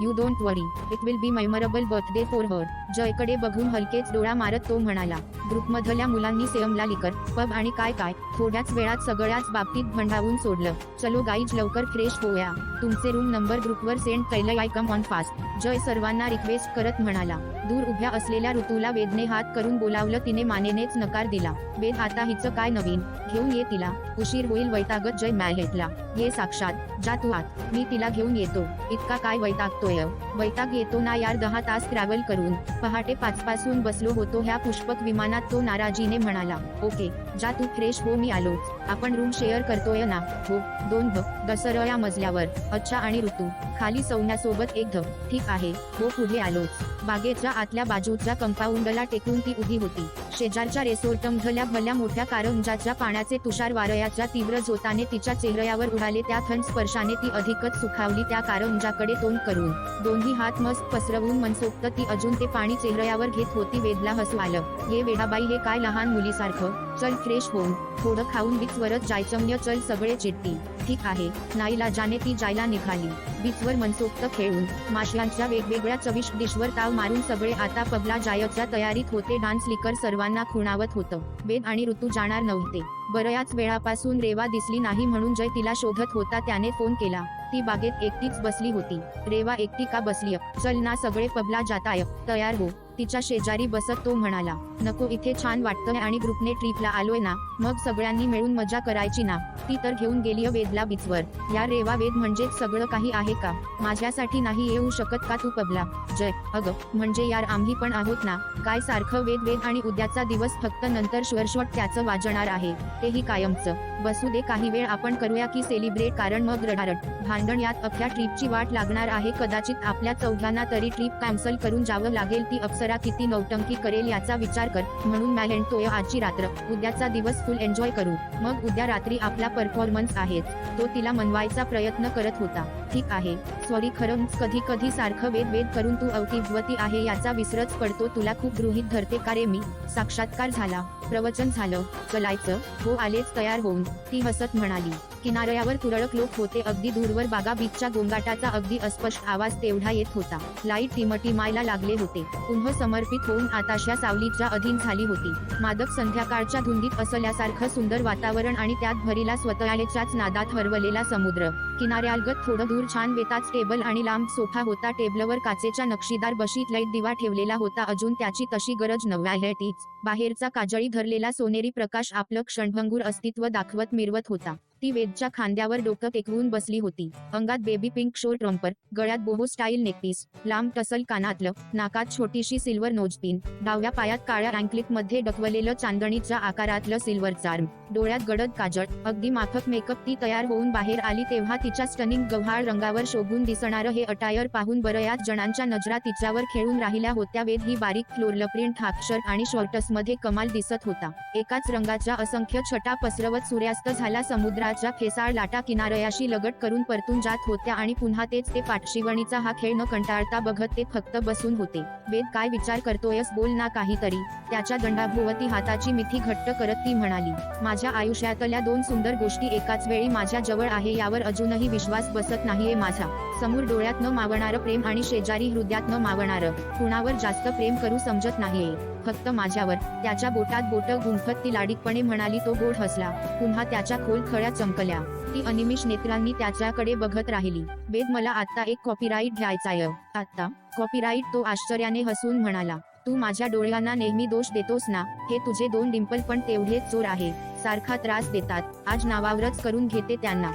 Speaker 2: you don't worry, it will be memorable birthday for her. जयकडे बघून हलकेच डोळा मारत तो म्हणाला. ग्रुपमधल्या मुलांनी सेयमला लिकर, पब आणि काय थोड्याच वेळात सगळ्याच बाबतीत भंडावून सोडलं. चलो गाईज लवकर फ्रेश होऊया. तुमचे रूम नंबर ग्रुपवर सेंड केलंय, आय कम ऑन फास्ट. जय सर्वांना रिक्वेस्ट करत म्हणाला. दूर उभ्या असलेल्या ऋतूला वेदने हात करून बोलावलं. तिने मानेनेच नकार दिला. वेद आता हिचं काय नवीन, घेऊन ये तिला, उशीर होईल. वैतागत जय मॅलेटला, ये साक्षात, जा तू आत, मी तिला घेऊन येतो. इतका काय वैतागतोय? वैताग येतो ना यार 10 तास ट्रॅव्हल करून. पहाटे 5 पासून बसलो होतो ह्या पुष्पक विमानात. तो नाराजीने म्हणाला, ओके जा तू फ्रेश हो, मी आलोच. आपण रूम शेअर करतोय ना? हो 2 दसरया मजल्यावर. अच्छा. आणि ऋतू खाली सौम्यासोबत 1 ठीक आहे हो, पुढे आलोच. बागेच्या आतल्या बाजूच्या कंपाऊंडला टेकून ती उभी होती. शेजारच्या रेसोर्टमधल्या भल्या मोठ्या कारंजाच्या पाण्याचे तुषार वारयाच्या तीव्र झोताने तिच्या चेहऱ्यावर उडाले. त्या थंड स्पर्शाने ती अधिकच सुखावली. त्या कारंजाकडे तोंड करून दोन्ही हात मस्त पसरवून मनसोक्त ती अजून ते पाणी चेहऱ्यावर घेत होती. वेदला हसू आलं. ये वेडाबाई, हे काय लहान मुलीसारखं? चल फ्रेश होऊन थोडं खाऊन बीचवरच जायचं. चल सगळे चिट्टी. ठीक आहे. नाईलाजाने ती जायला निघाली. बीचवर मनसोक्त खेळून माशांच्या वेगवेगळ्या चविष्ट डिशवर ताव मारून सगळे आता पबला जायच्या तयारीत होते. डान्स लिकर सर्वांना खुणावत होतं. वेद आणि ऋतू जाणार नव्हते. बऱ्याच वेळापासून रेवा दिसली नाही म्हणून जय तिला शोधत होता. त्याने फोन केला. ती बागेत एकटीच बसली होती. रेवा एकटी का बसलीय? चल ना सगळे पबला जाताय, तयार हो. तिच्या शेजारी बसत तो म्हणाला, नको इथे छान वाटतंय आणि ग्रुपने ट्रिपला आलोय ना, मग सगळ्यांनी मिळून मजा करायची ना. ती तर घेऊन गेलीय वेदला बीचवर. या रेवा, वेद म्हणजेच सगळं काही आहे का? माझ्यासाठी नाही येऊ शकत का तू पबला? जय, अगं म्हणजे यार आम्ही पण आहोत ना. काय सारखं वेद वेद आणि उद्याचा दिवस फक्त नंतर शुअरशॉट त्याचं वाजणार आहे, तेही कायमचं. बसू दे काही वेळ, आपण करूया की सेलिब्रेट, कारण मग रडारड भांडण यात अख्ख्या ट्रिपची वाट लागणार आहे. कदाचित आपल्या चौघांना तरी ट्रिप कॅन्सल करून जावं लागेल. ती अप्सरा किती नौटंकी करेल याचा विचार कर. म्हणून मॅलेंटोय आजची रात्र, उद्याचा दिवस फुल एन्जॉय करू. मग उद्या रात्री आपला परफॉर्मन्स आहेच. तो तिला मनवायचा प्रयत्न करत होता. ठीक आहे, सॉरी खरंच कधी कधी सारखं वेद वेद करून तू अवतीभवती आहे याचा विसरच पडतो. तुला खूप गृहीत धरते का रे मी? साक्षात्कार झाला, प्रवचन झालं, चलायचं? हो आलेच तयार होऊन, ती हसत म्हणाली. किनाऱ्यावर तुरळक लोक होते. अगदी दूरवर बागा बीचच्या गोंगाटाचा अगदी अस्पष्ट आवाज तेवढा येत होता. लाईट टिमटिमायला लागले होते. कुंभ समर्पित होऊन आताशा सावलीच्या अधीन झाली होती. मादक संध्याकाळच्या धुंदीत असल्यासारखं सुंदर वातावरण आणि त्यात भरीला स्वतःच्याच नादात हरवलेला समुद्र. किनाऱ्यालगत थोडं दूर छान वेताच टेबल आणि लांब सोफा होता. टेबलवर काचेच्या नक्षीदार बशीत लाईट दिवा ठेवलेला होता. अजून त्याची तशी गरज नव्हतीच. बाहेरचा काजळी धरलेला सोनेरी प्रकाश आपलं क्षणभंगूर अस्तित्व दाखवत मिरवत होता. ती वेदच्या खांद्यावर डोकं टेकवून बसली होती. अंगात बेबी पिंक शोर्ट रॉम्पर, गळ्यात बोहो स्टाईल नेकपीस, लांब टसल कानातलं, नाकात छोटीशी सिल्वर नोजपिन, डाव्या पायात काळ्या अँकलेटमध्ये डकवलेलं चांदणीच्या आकारातलं सिल्वर चार्म, डोळ्यात गडद काजळ, अगदी माफक मेकअप. ती तयार होऊन बाहेर आली तेव्हा तिच्या स्टनिंग गव्हाळ रंगावर शोभून दिसणारं हे अटायर पाहून बऱ्याच जणांच्या नजरा तिच्यावर खेळून राहिल्या होत्या. वेद ही बारीक फ्लोरल प्रिंट हाफ शर्ट आणि शॉर्ट्समध्ये कमाल दिसत होता. एकाच रंगाच्या असंख्य छटा पसरवत सूर्यास्त झाला. समुद्राच्या फेसाळ लाटा किनाऱ्याशी लगट करून परतून जात होत्या आणि पुन्हा तेच ते पाठशिवणीचा हा खेळ न कंटाळता बघत ते फक्त बसून होते. वेद काय विचार करतोयस, बोल ना काहीतरी. त्याच्या दंडाभोवती हाताची मिठी घट्ट करत ती म्हणाली, माझ्या आयुष्यातल्या 2 सुंदर गोष्टी एकाच वेळी माझ्या जवळ आहे यावर अजूनही विश्वास बसत नाहीये माझा. समोर डोळ्यात न मावणारं प्रेम आणि शेजारी हृदयात न मावणारं. कुणावर जास्त प्रेम करू समजत नाहीये, फक्त माझ्यावर. त्याच्या बोटात बोट गुंफत ती लाडीकपणे म्हणाली. तो गोड हसला. पुन्हा त्याच्या खोल खळ्या चमकल्या. ती अनिमिष नेत्रांनी त्याच्याकडे बघत राहिली. वेद, मला आता एक कॉपीराईट घ्यायचाय. आता कॉपीराईट? तो आश्चर्याने हसून म्हणाला, तू माझ्या डोळ्यांना नेहमी दोष देतोस ना. हे तुझे 2 डिंपल पण तेवढेच चोर आहे. सारखा त्रास देतात, आज नावावरच करून घेते त्यांना.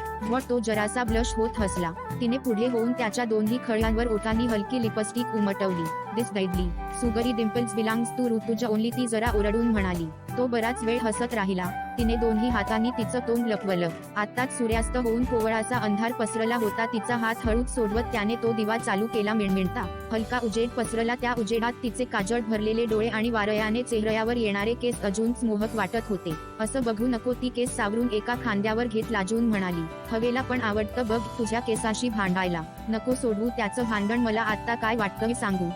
Speaker 2: तो जरासा ब्लश होत हसला. तिने पुढे होऊन त्याच्या दोन्ही खळ्यांवर ओठांनी हलकी लिपस्टिक उमटवली. This deadly sugary dimples belongs to Rutuja only, ती जरा ओरडून म्हणाली. तो बराच वेळ हसत राहिला. तिने दोन्ही हातांनी तिचं तोंड लपवलं. आत्ताच सूर्यास्त होऊन कोवळाचा अंधार पसरला होता. तिचा हात हळूच सोडवत त्याने तो दिवा चालू केला. मिणमिणता हलका उजेड पसरला. त्या उजेडात तिचे काजळ भरलेले डोळे आणि वारयाने चेहऱ्यावर येणारे केस अजूनच मोहक वाटत होते. असं बघू नको, ती केस सावरून एका खांद्यावर घेत लाजून म्हणाली. हवेला पण आवडतं बघ तुझ्या केसाशी भांडायला. नको सोडवू त्याचं भांडण, मला आत्ता काय वाटतं मी सांगू.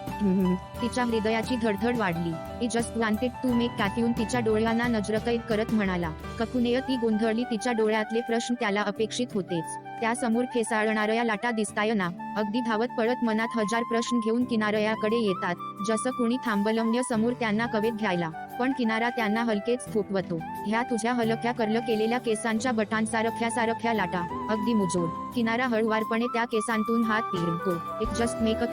Speaker 2: तिच्या हृदयाची धडधड वाढली. I just wanted to make Catherine तिच्या डोळ्यांना नजरकैद करत म्हणाला. ककुनेय ती गोंधळली. तिच्या डोळ्यातले प्रश्न त्याला अपेक्षित होतेच. त्यासमोर फेसाळणाऱ्या लाटा दिसताय ना. अगदी धावत पळत मनात हजार प्रश्न घेऊन किनाऱ्याकडे येतात. जसं कुणी थांबलंय समोर त्यांना कवेत घ्यायला, पण किनारा त्यांना हलकेच थोपवतो. ह्या तुझ्या हलक्या कर्ल केलेल्या केसांच्या बटांसारख्या लाटा, अगदी मुजोड. किनारा हळुवारपणे त्या केसांतून हात फिरवतो. इट जस्ट मेक अ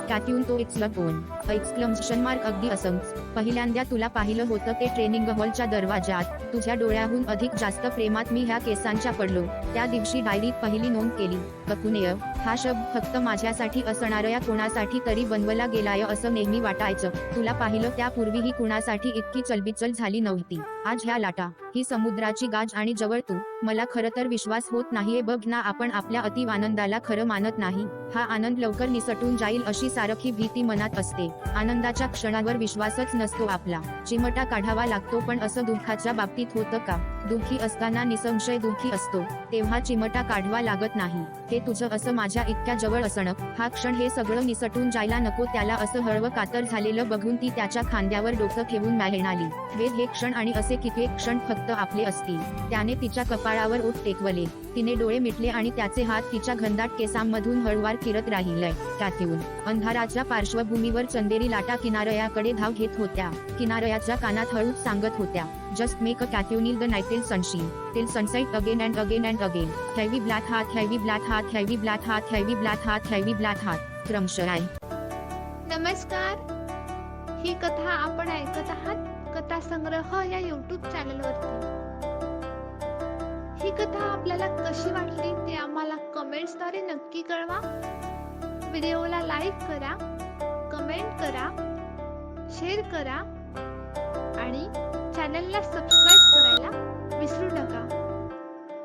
Speaker 2: कॅट्यून तो it's love on. Exclamation mark अगदी असंच. पहिल्यांदा तुला पाहिलं होतं ते ट्रेनिंग हॉलच्या दरवाजात. तुझ्या डोळ्याहून अधिक जास्त प्रेमात मी ह्या केसांच्या पडलो. त्या दिवशी डायरीत पहिली नोंद केली. ककुनेय हा शब्द फक्त माझ्यासाठी असणाऱ्या कोणासाठी तरी बनवला गेलाय असं नेहमी वाटायचं. तुला पाहिलं त्यापूर्वी ही कुणासाठी इतकी चलबिचल झाली नव्हती. आज ह्या लाटा, ही समुद्राची गाज आणि जवळ तू. मला खरं तर विश्वास होत नाहीये बघ ना, आपण आपल्या अतिव आनंदाला खरं मानत नाही. हा आनंद लवकर निसटून जाईल अशी सारखी भीती मनात असते. आनंदाच्या क्षणावर विश्वासच नसतो आपला. चिमटा काढावा लागतो. पण असं दुःखाच्या बाबतीत होतं का? दुःखी असताना निसंशय दुःखी असतो, तेव्हा चिमटा काढवा लागत नाही. हे तुझं असं माझ्या इतक्या जवळ असणं, हा क्षण, हे सगळं निसटून जायला नको. त्याला असं हळवं कातर झालेलं बघून ती त्याच्या खांद्यावर डोकं ठेवून म्हणाली. वेद, हे क्षण आणि असे कित्येक क्षण फक्त आपले असतील. त्याने तिच्या कपाळावर ओठ टेकवले. तिने डोळे मिटले आणि त्याचे हात तिच्या घनदाट केसांमधून हळुवार फिरत राहिले. कॅट्यून अंधाराच्या पार्श्वभूमीवर चंदेरी लाटा किनाऱ्याकडे धाव घेत होत्या. किनाऱ्याच्या कानात हळूच सांगत होत्या. Just make a cartoon in the night till sunshine, till sunset again and again and again. Heavy black heart, heavy black heart, heavy black heart, heavy black heart, heavy black heart. क्रमशः.
Speaker 3: नमस्कार, ही कथा आपण ऐकत आहात कथा संग्रह या YouTube चॅनलवरती. ही कथा आपल्याला कशी वाटली ते आम्हाला कमेंट्सद्वारे नक्की कळवा. व्हिडिओला लाईक करा, कमेंट करा, शेअर करा आणि चॅनलला सबस्क्राईब करायला विसरू नका.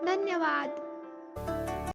Speaker 3: धन्यवाद.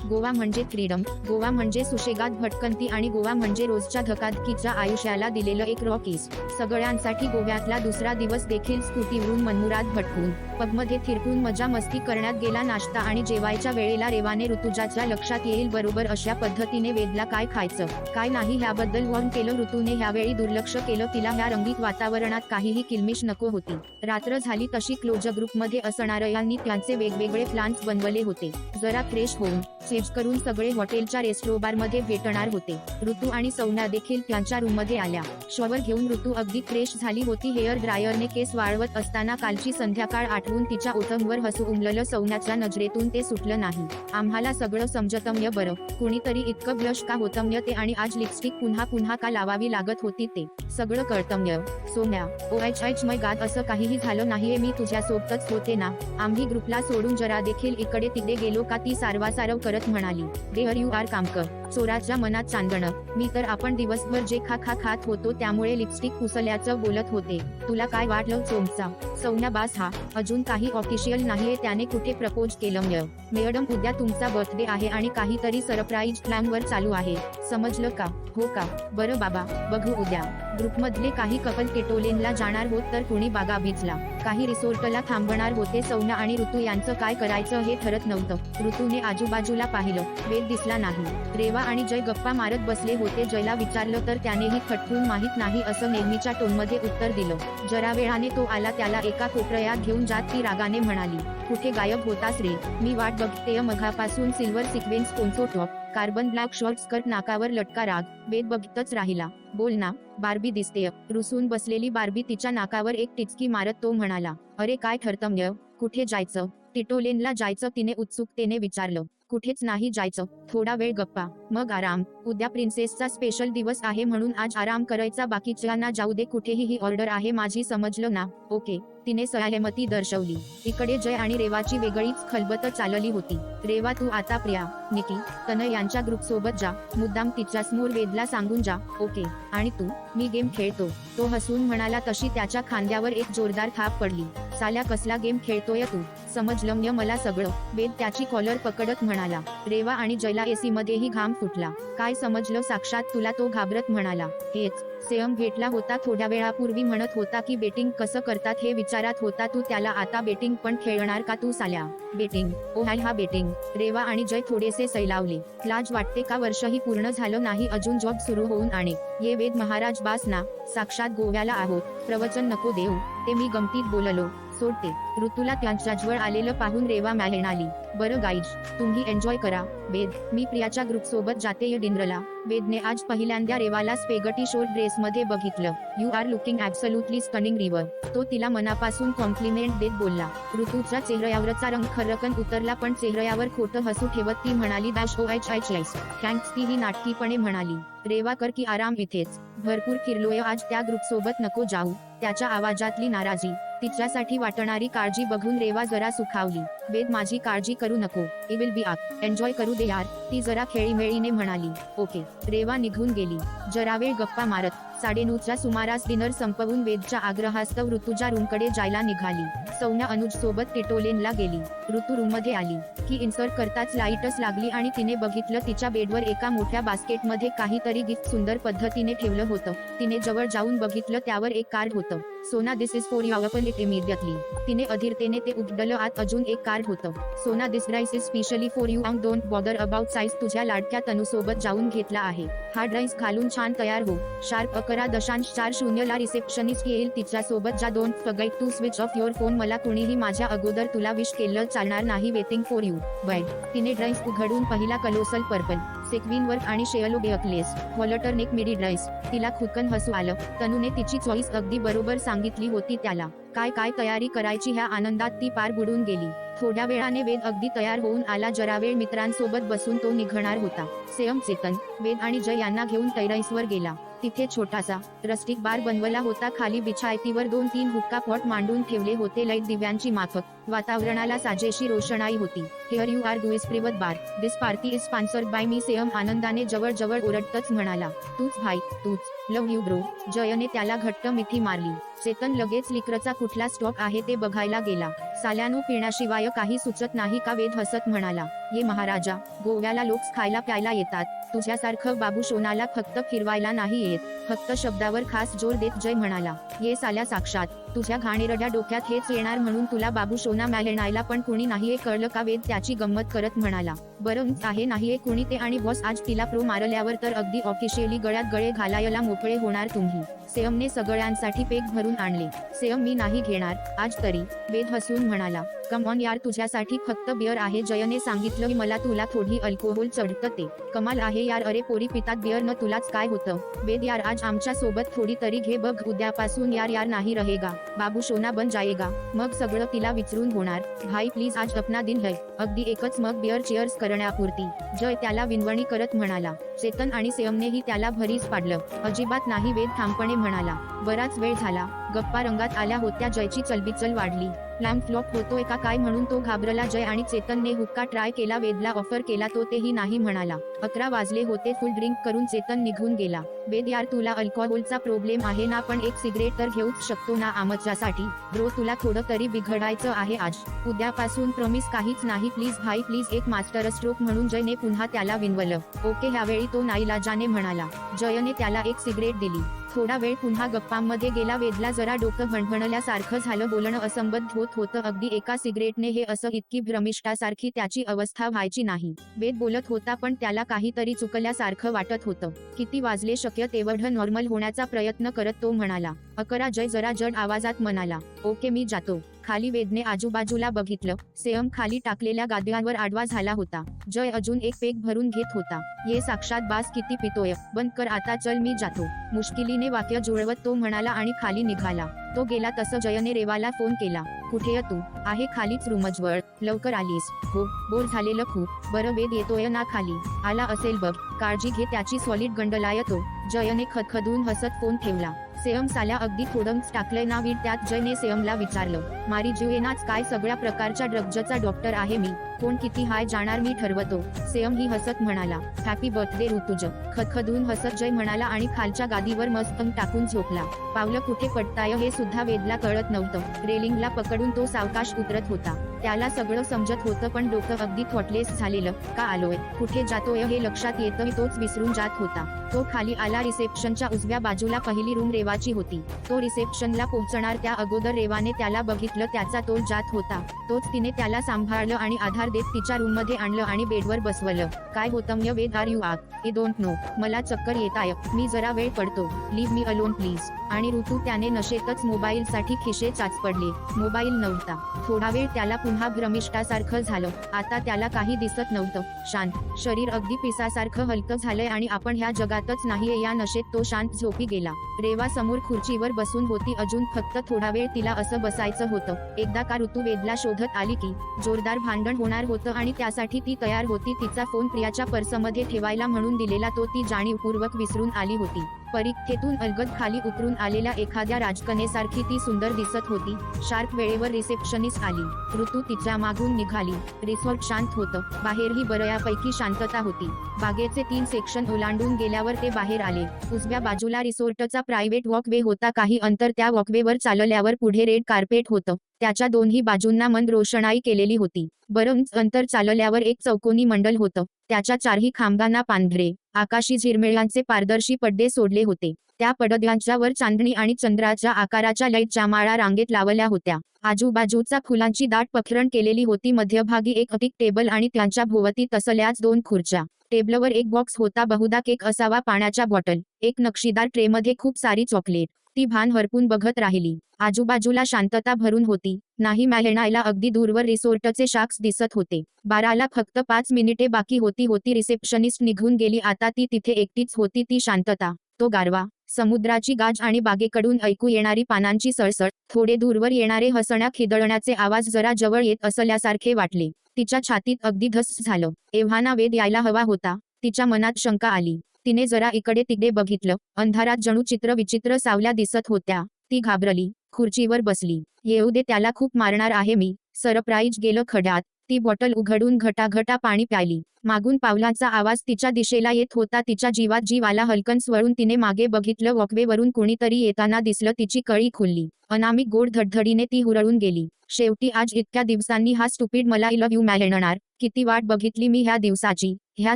Speaker 2: गोवा म्हणजे फ्रीडम, गोवा म्हणजे सुशेगात भटकंती आणि गोवा म्हणजे रोजच्या धकाधकीच्या आयुष्याला दिलेलं एक रॉकीज. सगळ्यांसाठी गोव्यातला दुसरा दिवस देखील स्कूटीवरून मनमुराद भटकून पबमध्ये थिरकून मजा मस्ती करण्यात गेला. नाश्ता आणि जेवायच्या वेळेला रेवाने ऋतुजाच्या लक्षात येईल बरोबर अशा पद्धतीने वेदला काय खायचं काय नाही ह्याबद्दल वॉर्न केलं. ऋतूने ह्यावेळी दुर्लक्ष केलं. तिला ह्या रंगीत वातावरणात काहीही किलमिश नको होती. रात्र झाली तशी क्लोज ग्रुपमध्ये असणाऱ्यांनी त्यांचे वेगवेगळे प्लान्स बनवले होते. जरा फ्रेश होऊन चेंज करून सगळे हॉटेलच्या रेस्टोबारमध्ये भेटणार होते. ऋतू आणि सौम्या देखील त्यांच्या रूममध्ये आल्या. शॉवर घेऊन ऋतू अगदी फ्रेश झाली होती. हेअर ड्रायरने केस वाळवत असताना कालची संध्याकाळ आठवून तिच्या ओठांवर हसू उमललं. सौम्याच्या नजरेतून ते सुटलं नाही. आम्हाला सगळं समजतम्य बरं, कुणीतरी इतकं ब्लश का होतम्य ते, आणि आज लिपस्टिक पुन्हा पुन्हा का लावावी लागत होती ते सगळं कळतम्य. सौम्या ओएच मै गाद, असं काहीही झालं नाहीये, मी तुझ्यासोबतच होते ना. आम्ही ग्रुपला सोडून जरा देखील इकडे तिकडे गेलो का, ती सारवासारव करत म्हणाली. देअर यू आर कामकर. चोराच्या मनात चांदणं. मी तर आपण दिवसभर जे खात होतो त्यामुळे लिपस्टिक पुसल्याचं बोलत होते. तुला काय वाटलं चोमचा? सौम्या बास, हा अजून काही ऑफिशियल नाहीये. त्याने कुठे प्रपोज केलं? मॅडम उद्या तुमचा बर्थडे आहे आणि काहीतरी सरप्राईज प्लॅनवर चालू आहे, समजलं का? हो का, बरं बाबा, बघू उद्या. ग्रुपमधले काही कपल केटोलेनला जाणार होत तर कोणी बागा बीचला, काही रिसोर्टला थांबणार होते. सौम्या आणि ऋतू यांचं काय करायचं हे ठरत नव्हतं. ऋतूने आजूबाजूला पाहिलं, वेद दिसला नाही. रेवा आणि जय गप्पा मारत बसले होते. जयला विचारलं तर त्यानेही खटकून माहित नाही असं नेहमीच्या टोनमध्ये उत्तर दिलं. जरा वेळाने तो आला. त्याला एका कोपऱ्यात घेऊन जात ती रागाने म्हणाली, कुठे गायब होतास रे? मी वाट बघतेय मघापासून. सिल्वर सिक्वेन्स पोन्सो top, carbon black short skirt, नाकावर लटका राग. वेद बघतच राहिला. बोल ना, बार्बी दिसतेय. रुसून बसलेली बार्बी तिच्या नाकावर एक टिचकी मारत तो म्हणाला, अरे काय ठरतम्य, कुठे जायचं? टिटोलेनला जायचं, तिने उत्सुकतेने विचारलं. कुठेच नाही जायचं, थोडा वेळ गप्पा, मग आराम. उद्या प्रिन्सेसचा स्पेशल दिवस आहे म्हणून आज आराम करायचा. बाकीच्यांना जाऊ दे, कुठेही ही ऑर्डर आहे माझी, समजलं ना? ओके. तिने सहमती दर्शवली. इकडे जय आणि रेवाची वेगळीच खलबत चालली होती. रेवा, तू आता प्रिया, निकी, तनय यांच्या ग्रुप सोबत जा. मुद्दाम तिच्यासमोर वेदला सांगून जा. ओके. आणि तू? मी गेम खेळतो. तो हसून म्हणाला. तशी त्याच्या खांद्यावर एक जोरदार थाप पडली. साल्या, कसला गेम खेळतोय तू? समजलं मला सगळं. वेद त्याची कॉलर पकडत म्हणाला. रेवा आणि जयला एसी मध्येही घाम फुटला. काय समजलं साक्षात तुला? तो घाबरत म्हणाला. हेच. सेयम भेटला होता थोड्या वेळापूर्वी, म्हणत होता की बेटिंग कसं करतात हे विचारत होता. तू त्याला आता बेटिंग पण खेळणार का तू साल्या? बेटिंग? ओ हाय, हा बेटिंग? रेवा आणि जय थोडेसे सैलावले. लाज वाटते का? वर्षही पूर्ण झालं नाही अजून, जॉब सुरू होऊन आणि ये वेद महाराज बास ना, साक्षात गोव्याला आहोत. प्रवचन नको देऊ, ते मी गमतीत बोललो. सोडते. ऋतूला त्यांच्याजवळ आलेलं पाहून रेवा म्हणाली. बरं गाईज, तुम्ही एन्जॉय करा. वेद, मी प्रियाच्या ग्रुप सोबत जाते डिनरला. वेदने आज पहिल्यांदा रेवाला स्पेगटी शोर्ट ड्रेसमध्ये बघितलं. You are looking absolutely stunning River. तो तिला मनापासून कॉम्प्लिमेंट देत बोलला. ऋतूच्या चेहऱ्यावरचा रंग खरकन उतरला, पण चेहऱ्यावर खोटं हसू ठेवत ती म्हणाली. Dash O H H S thanks. ती ही नाटकीपणे म्हणाली. रेवा, कर की आराम इथेच. भरपूर फिरलोय आज, त्या ग्रुप सोबत नको जाऊ. त्याच्या आवाजातली नाराजी, तिच्यासाठी वाटणारी काळजी बघून रेवा जरा सुखावली. वेद, माझी काळजी करू नको. इ विल बी आक. एन्जॉय करू दे यार, ती जरा खेळीमेळीने म्हणाली. ओके. रेवा निघून गेली. जरा वेळ गप्पा मारत 9:30च्या सुमारास डिनर संपवून वेदच्या आग्रहास्तव ऋतूच्या रूमकडे जायला निघाली. सौम्या अनुज सोबत टिटोलेनला गेली. ऋतू रूममध्ये आली की इन्सर्ट करताच लाईटच लागली आणि तिने बघितलं तिच्या बेडवर एका मोठ्या बास्केटमध्ये काहीतरी गिफ्ट सुंदर पद्धतीने ठेवलं होतं. तिने जवळ जाऊन बघितलं, त्यावर एक कार्ड होतं. Sona, this is for you, open it immediately. तिने अधीरतेने ते उघडलं. आत अजून एक कार्ड होतं. Sona, this dress is specially for you, don't bother about size. तुझ्या लाडक्या तनूसोबत जाऊन घेतला आहे. हा ड्रेस घालून छान तयार हो. शार्प 11.40 ला रिसेप्शनिस्ट येईल, तिच्यासोबत जा. Don't forget to switch off your phone. मला कुणीही माझ्या अगोदर तुला विश केलं चालणार नाही. Waiting for you. बाय. तिने ड्रेस उघडून पाहिला. कलोसल पर्पल सेक्विन वर्क आणि शेअलो बेअकलेस व्हॉलटर नेक मिडी ड्रेस. तिला खुदकन हसू आलं. तनूने तिची चॉईस अगदी बरोबर सांगितली होती त्याला. काय काय तयारी करायची ह्या आनंदात ती पार बुडून गेली. थोड्या वेळाने वेद अगदी तयार होऊन आला. जरा वेळ मित्रांसोबत बसून तो निघणार होता. सेयम, चेतन, वेद आणि जय यांना घेऊन टेरेसवर गेला. तिथे छोटासा रस्टिक बार बनवला होता. खाली बिछायतीवर 2-3 हुक्का पॉट मांडून ठेवले होते. लाईट दिव्यांची माफक वातावरणाला साजेशी रोषणाई होती. Here you are do is private bar. This party is sponsored by me. Seyam आनंदाने जवळ जवळ ओरडतच म्हणाला. तूच भाई, तूच. Love you bro. जयने त्याला घट्ट मिठी मारली. चेतन लगेच लिकरचा कुठला स्टॉक आहे ते बघायला गेला. साल्यानो, पिण्याशिवाय काही सुचत नाही का? वेद हसत म्हणाला. ये महाराजा, गोव्याला लोक खायला प्यायला येतात. तुझ्यासारखं बाबू शोनाला फक्त फिरवायला नाही येत. फक्त शब्दावर खास जोर देत जय म्हणाला. ये साल्या, साक्षात तुझ्या घाणेरड्या डोक्यात हेच येणार म्हणून तुला बाबू शोना म्हणायला पण कुणी नाहीये, कळलं का? वेद त्याची गंमत करत म्हणाला. बरं आहे नाहीये कुणी ते, आणि बॉस आज तिला प्रो मारल्यावर तर अगदी ऑफिशियली गळ्यात गळे घालायला मोकळे होणार तुम्ही. सेयमने सगळ्यांसाठी पेक भरून आणले. सेयम, मी नाही घेणार आज तरी. वेद हसून म्हणाला. कम ऑन यार, तुझ्यासाठी फक्त बिअर आहे. जयने सांगितलं मला तुला थोडी अल्कोहोल चढतं ते. कमाल आहे यार. अरे पोरी पितात बिअर न, तुलाच काय होतं? वेद यार, आज आमच्या सोबत थोडी तरी घे बघ. उद्यापासून यार यार नाही रहेगा. बाबू शोना बन जाएगा. मग सगळं तिला विचारून होणार. भाई प्लीज, आज अपना दिन है. अगदी एकच मग बिअर चिअर्स करण्यापुरती. जय त्याला विनवणी करत म्हणाला. चेतन आणि सेयमनेही त्याला भरीस पाडलं. अजिबात नाही, वेद ठामपणे म्हणाला. बराच वेळ झाला. गप्पा रंगात आल्या होत्या. जयची चलबिचल वाढली. प्लॅन फ्लॉप होतोय का काय म्हणून तो घाबरला. जय आणि चेतनने हुक्का ट्राय केला. वेदला ऑफर केला, तो तेही नाही म्हणाला. 11 वाजले होते. फुल ड्रिंक करून चेतन निघून गेला. वेद यार, तुला अल्कोहोलचा प्रॉब्लेम आहे ना, पण एक सिगरेट तर घेऊच शकतो ना आमच्यासाठी. ब्रो, तुला थोडं तरी बिघडायचं आहे आज. उद्यापासून प्रॉमिस काहीच नाही प्लीज भाई प्लीज. एक मास्टर स्ट्रोक म्हणून जयने पुन्हा त्याला विनवलं. ओके. ह्यावेळी तो नाईलाजाने म्हणाला. जयने त्याला एक सिगरेट दिली. थोडा वेळ पुन्हा गप्पांमध्ये गेला. वेदला जरा डोकं भणभणल्यासारखं झालं. बोलणं असंबद्ध होत होतं. अगदी एका सिगरेटने हे असं इतकी भ्रमिष्ठासारखी त्याची अवस्था व्हायची नाही. वेद बोलत होता पण त्याला काहीतरी चुकल्यासारखं वाटत होतं. किती वाजले? शक्य तेवढं नॉर्मल होण्याचा प्रयत्न करत तो म्हणाला. 11. जय जरा जड आवाजात म्हणाला. ओके, मी जातो. खाली वेदने आजूबाजूला बघितलं. सेयम खाली टाकलेल्या गाद्यांवर आडवा झाला होता. जय अजून एक पेक भरून घेत होता. ये साक्षात बास, किती पितोय? बंद कर आता, चल मी जातो. मुश्किलीने वाक्य जुळवत तो म्हणाला आणि खाली निघाला. तो गेला तसं जयने रेवाला फोन केला. कुठे तू? आहे खालीच रूमजवळ. लवकर आलीस? हो, बोर झालेलं खूप. बरं, वेद येतोय ना खाली? आला असेल बघ. काळजी घे त्याची. सॉलिड गंडलाय तो. जयने खदखदून हसत फोन ठेवला. सेयम साल्या अगदी थोडंच टाकलंय ना वीट त्यात जयने सेयमला विचारलं. मारिजुएनाच काय सगळ्या प्रकारच्या ड्रग्जचा डॉक्टर आहे मी, कोण किती हाय जाणार मी ठरवतो. सेयम ही हसत म्हणाला. Happy birthday Rituj. खदखदून हसत जय म्हणाला आणि खालच्या गादीवर मस्त टाकून झोपला. पावलं कुठे पडताय हे सुद्धा वेदला कळत नव्हतं. रेलिंगला पकडून तो सावकाश उतरत होता. त्याला सगळं समजत होतं पण डोकं अगदी थॉटलेस झालेलं. का आलोय, कुठे जातोय हे लक्षात येतही तोच विसरून जात होता. तो खाली आला. रिसेप्शनच्या उजव्या बाजूला पहिली रूम रेवाची होती. तो रिसेप्शनला पोहोचणार त्या अगोदर रेवाने त्याला बघितलं. त्याचा तोल जात होता. तोच तिने त्याला सांभाळलं आणि आधार देत तिच्या रूममध्ये आणलं आणि बेडवर बसवलं. काय होतं Ved, are you I don't know, मला चक्कर येताय, मी जरा वेळ पडतो, लिव्ह मी अलोन प्लीज. आणि ऋतू त्याने नशेतच मोबाईलसाठी खिशे चाचपडले. मोबाईल नव्हता. थोडा वेळ त्याला पुन्हा भ्रमिष्ठासारखं झालं. आता त्याला काही दिसत नव्हतं. शांत शरीर अगदी पिसासारखं हलकं झालंय आणि आपण ह्या जगातच नाहीये या नशेत तो शांत झोपी गेला. रेवा समोर खुर्चीवर बसून होती. अजून फक्त थोडा वेळ तिला असं बसायचं होतं. एकदा का ऋतू वेदला शोधत आली की जोरदार भांडण होणार होतं आणि त्यासाठी ती तयार होती. तिचा फोन प्रियाच्या पर्समध्ये ठेवायला म्हणून दिलेला तो ती जाणीवपूर्वक विसरून आली होती. परीक्षेतून अलगद खाली उतरून आलेल्या एखाद्या राजकन्येसारखी ती सुंदर दिसत होती. शार्प वेळेवर रिसेप्शनिस्ट आली. ऋतू तिच्या मागून निघाली. रिसॉर्ट शांत होतं. बाहेरही बऱ्यापैकी शांतता होती. बागेचे 3 सेक्शन ओलांडून गेल्यावर ते बाहेर आले. उजव्या बाजूला रिसॉर्टचा प्रायव्हेट वॉकवे होता. काही अंतर त्या वॉकवेवर चालल्यावर पुढे रेड कार्पेट होतं. त्याच्या दोन्ही बाजूंना मंद रोषणाई केलेली होती. बरंच अंतर चालल्यावर एक चौकोनी मंडल होतं. त्याच्या 4ही खांबांना पांढरे आकाशी झिरमिळ्यांचे पारदर्शी पडदे सोडले होते. त्या पडद्यांच्यावर चांदणी आणि चंद्राच्या आकाराच्या लाईटच्या माळा रांगेत लावल्या होत्या. आजूबाजूचा फुलांची दाट पखरण केलेली होती. मध्यभागी एक अतिक टेबल आणि त्यांच्या भोवती तसल्याच 2 खुर्च्या. टेबलवर एक बॉक्स होता. बहुधा केक असावा. पाण्याच्या बॉटल. एक नक्षीदार ट्रेमध्ये खूप सारी चॉकलेट. ती भान हरपून बघत राहिली. आजूबाजूला शांतता भरून होती. नाही म्हणायला अगदी दूरवर रिसॉर्टचे शाक्स दिसत होते. 12ला फक्त 5 मिनिटे बाकी होती. रिसेप्शनिस्ट निघून गेली. आता ती तिथे एकटीच होती. ती शांतता, तो गारवा, समुद्राची गाज आणि बागेकडून ऐकू येणारी पानांची सळसळ. थोडे दूरवर येणारे हसण्या खिदळण्याचे आवाज जरा जवळ येत असल्यासारखे वाटले. तिच्या छातीत अगदी धस झालं. एव्हाना वेद यायला हवा होता. तिच्या मनात शंका आली. तिने जरा इकडे तिकडे बघितलं. अंधारात जणू चित्र विचित्र सावल्या दिसत होत्या. ती घाबरली. खुर्चीवर बसली. येऊ दे, त्याला खूप मारणार आहे मी. सरप्राईज गेलं खड्यात. ती बॉटल उघडून घटाघटा पाणी प्यायली. मागून पावलांचा आवाज तिच्या दिशेला येत होता. तिच्या जीवात जीव आला. हलकन वळून तिने मागे बघितलं. वॉकवेवरून कुणीतरी येताना दिसलं. तिची कळी खुलली. अनामिक गोड धडधडीने ती हुरळून गेली. शेवटी आज इतक्या दिवसांनी हा स्टुपिड मला आय लव्ह यू म्हणणार. किती वाट बघितली मी ह्या दिवसाची. ह्या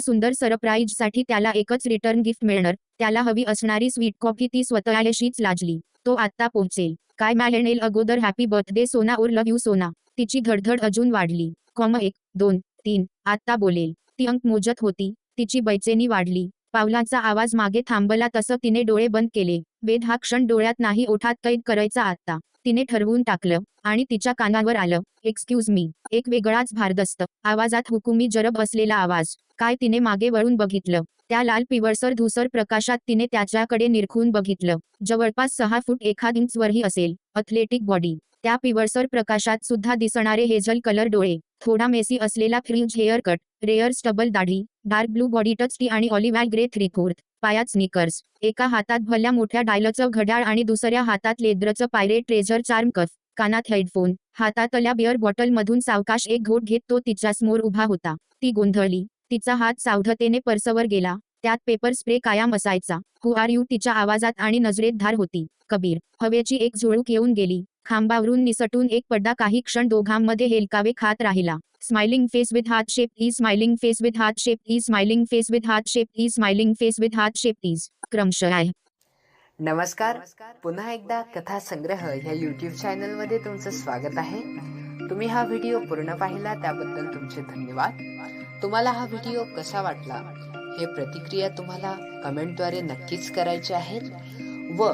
Speaker 2: सुंदर सरप्राईजसाठी त्याला एकच रिटर्न गिफ्ट मिळणार. त्याला हवी असणारी स्वीट कॉफी. ती स्वतःशीच लाजली. तो आत्ता पोहोचेल. काय म्हणेल अगोदर. हॅपी बर्थडे सोना और लव्ह यू सोना. तिची धडधड अजून वाढली. 1 2 3 आत्ता बोलेल. ती अंक मोजत होती. तिची बैचेनी वाढली. पावलांचा आवाज मागे थांबला तसं तिने डोळे बंद केले. वेद हा क्षण डोळ्यात नाही ओठात कैद करायचा आत्ता. तिने ठरवून टाकलं. आणि तिच्या कानावर आलं. Excuse me. एक वेगळाच भारदस्त आवाजात हुकुमी जरब असलेला आवाज. काय. तिने मागे वळून बघितलं. त्या लाल पिवळसर धुसर प्रकाशात तिने त्याच्याकडे निरखून बघितलं. जवळपास 6 फूट 1 इंच वरही असेल. Athletic body. त्या पिवळसर प्रकाशात सुद्धा दिसणारे हेझल कलर डोळे. थोडा मेसी असलेला fringe hair cut. Rare stubble दाढी. Dark blue body touch tee आणि ऑलिव्ह ग्रे 3/4 पायात स्नीकर्स. एका हातात भल्या मोठ्या डायलचं घड्याळ आणि दुसऱ्या हातात लेदरचं पायरेट ट्रेझर चार्म कफ. कानात हेडफोन. हातातल्या बिअर बॉटलमधून सावकाश एक घोट घेत तो तिच्यासमोर उभा होता. ती गोंधळली. तिचा हात सावधतेने पर्सवर गेला. त्यात पेपर स्प्रे कायम असायचा. हु आर यू. तिच्या आवाजात आणि नजरेत धार होती. कबीर. हवेची एक झुळूक येऊन गेली. खांबावरून निसटून एक पडदा काही क्षण दोघांमध्ये हेलकावे खात राहिला. Smiling face with heart shape is smiling face with heart shape is smiling face with heart shape is smiling face with heart shape is क्रमशः.
Speaker 1: नमस्कार. पुन्हा एकदा कथा संग्रह ह्या यूट्यूब चॅनलमध्ये तुमचं स्वागत आहे. तुम्ही हा व्हिडिओ पूर्ण पाहिला त्याबद्दल तुमचे धन्यवाद. तुम्हाला हा व्हिडिओ कसा वाटला हे प्रतिक्रिया तुम्हाला कमेंटद्वारे नक्कीच करायची आहेत. व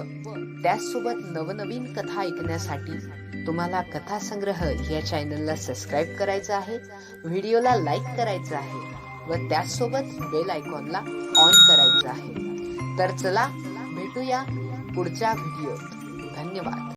Speaker 1: त्याचसोबत नवनवीन कथा ऐकण्यासाठी तुम्हाला कथा संग्रह या चॅनलला सबस्क्राईब करायचं आहे. व्हिडिओला लाईक करायचं आहे व त्याचसोबत बेल आयकॉनला ऑन करायचं आहे. तर चला भेटूया पुढच्या व्हिडिओत. धन्यवाद.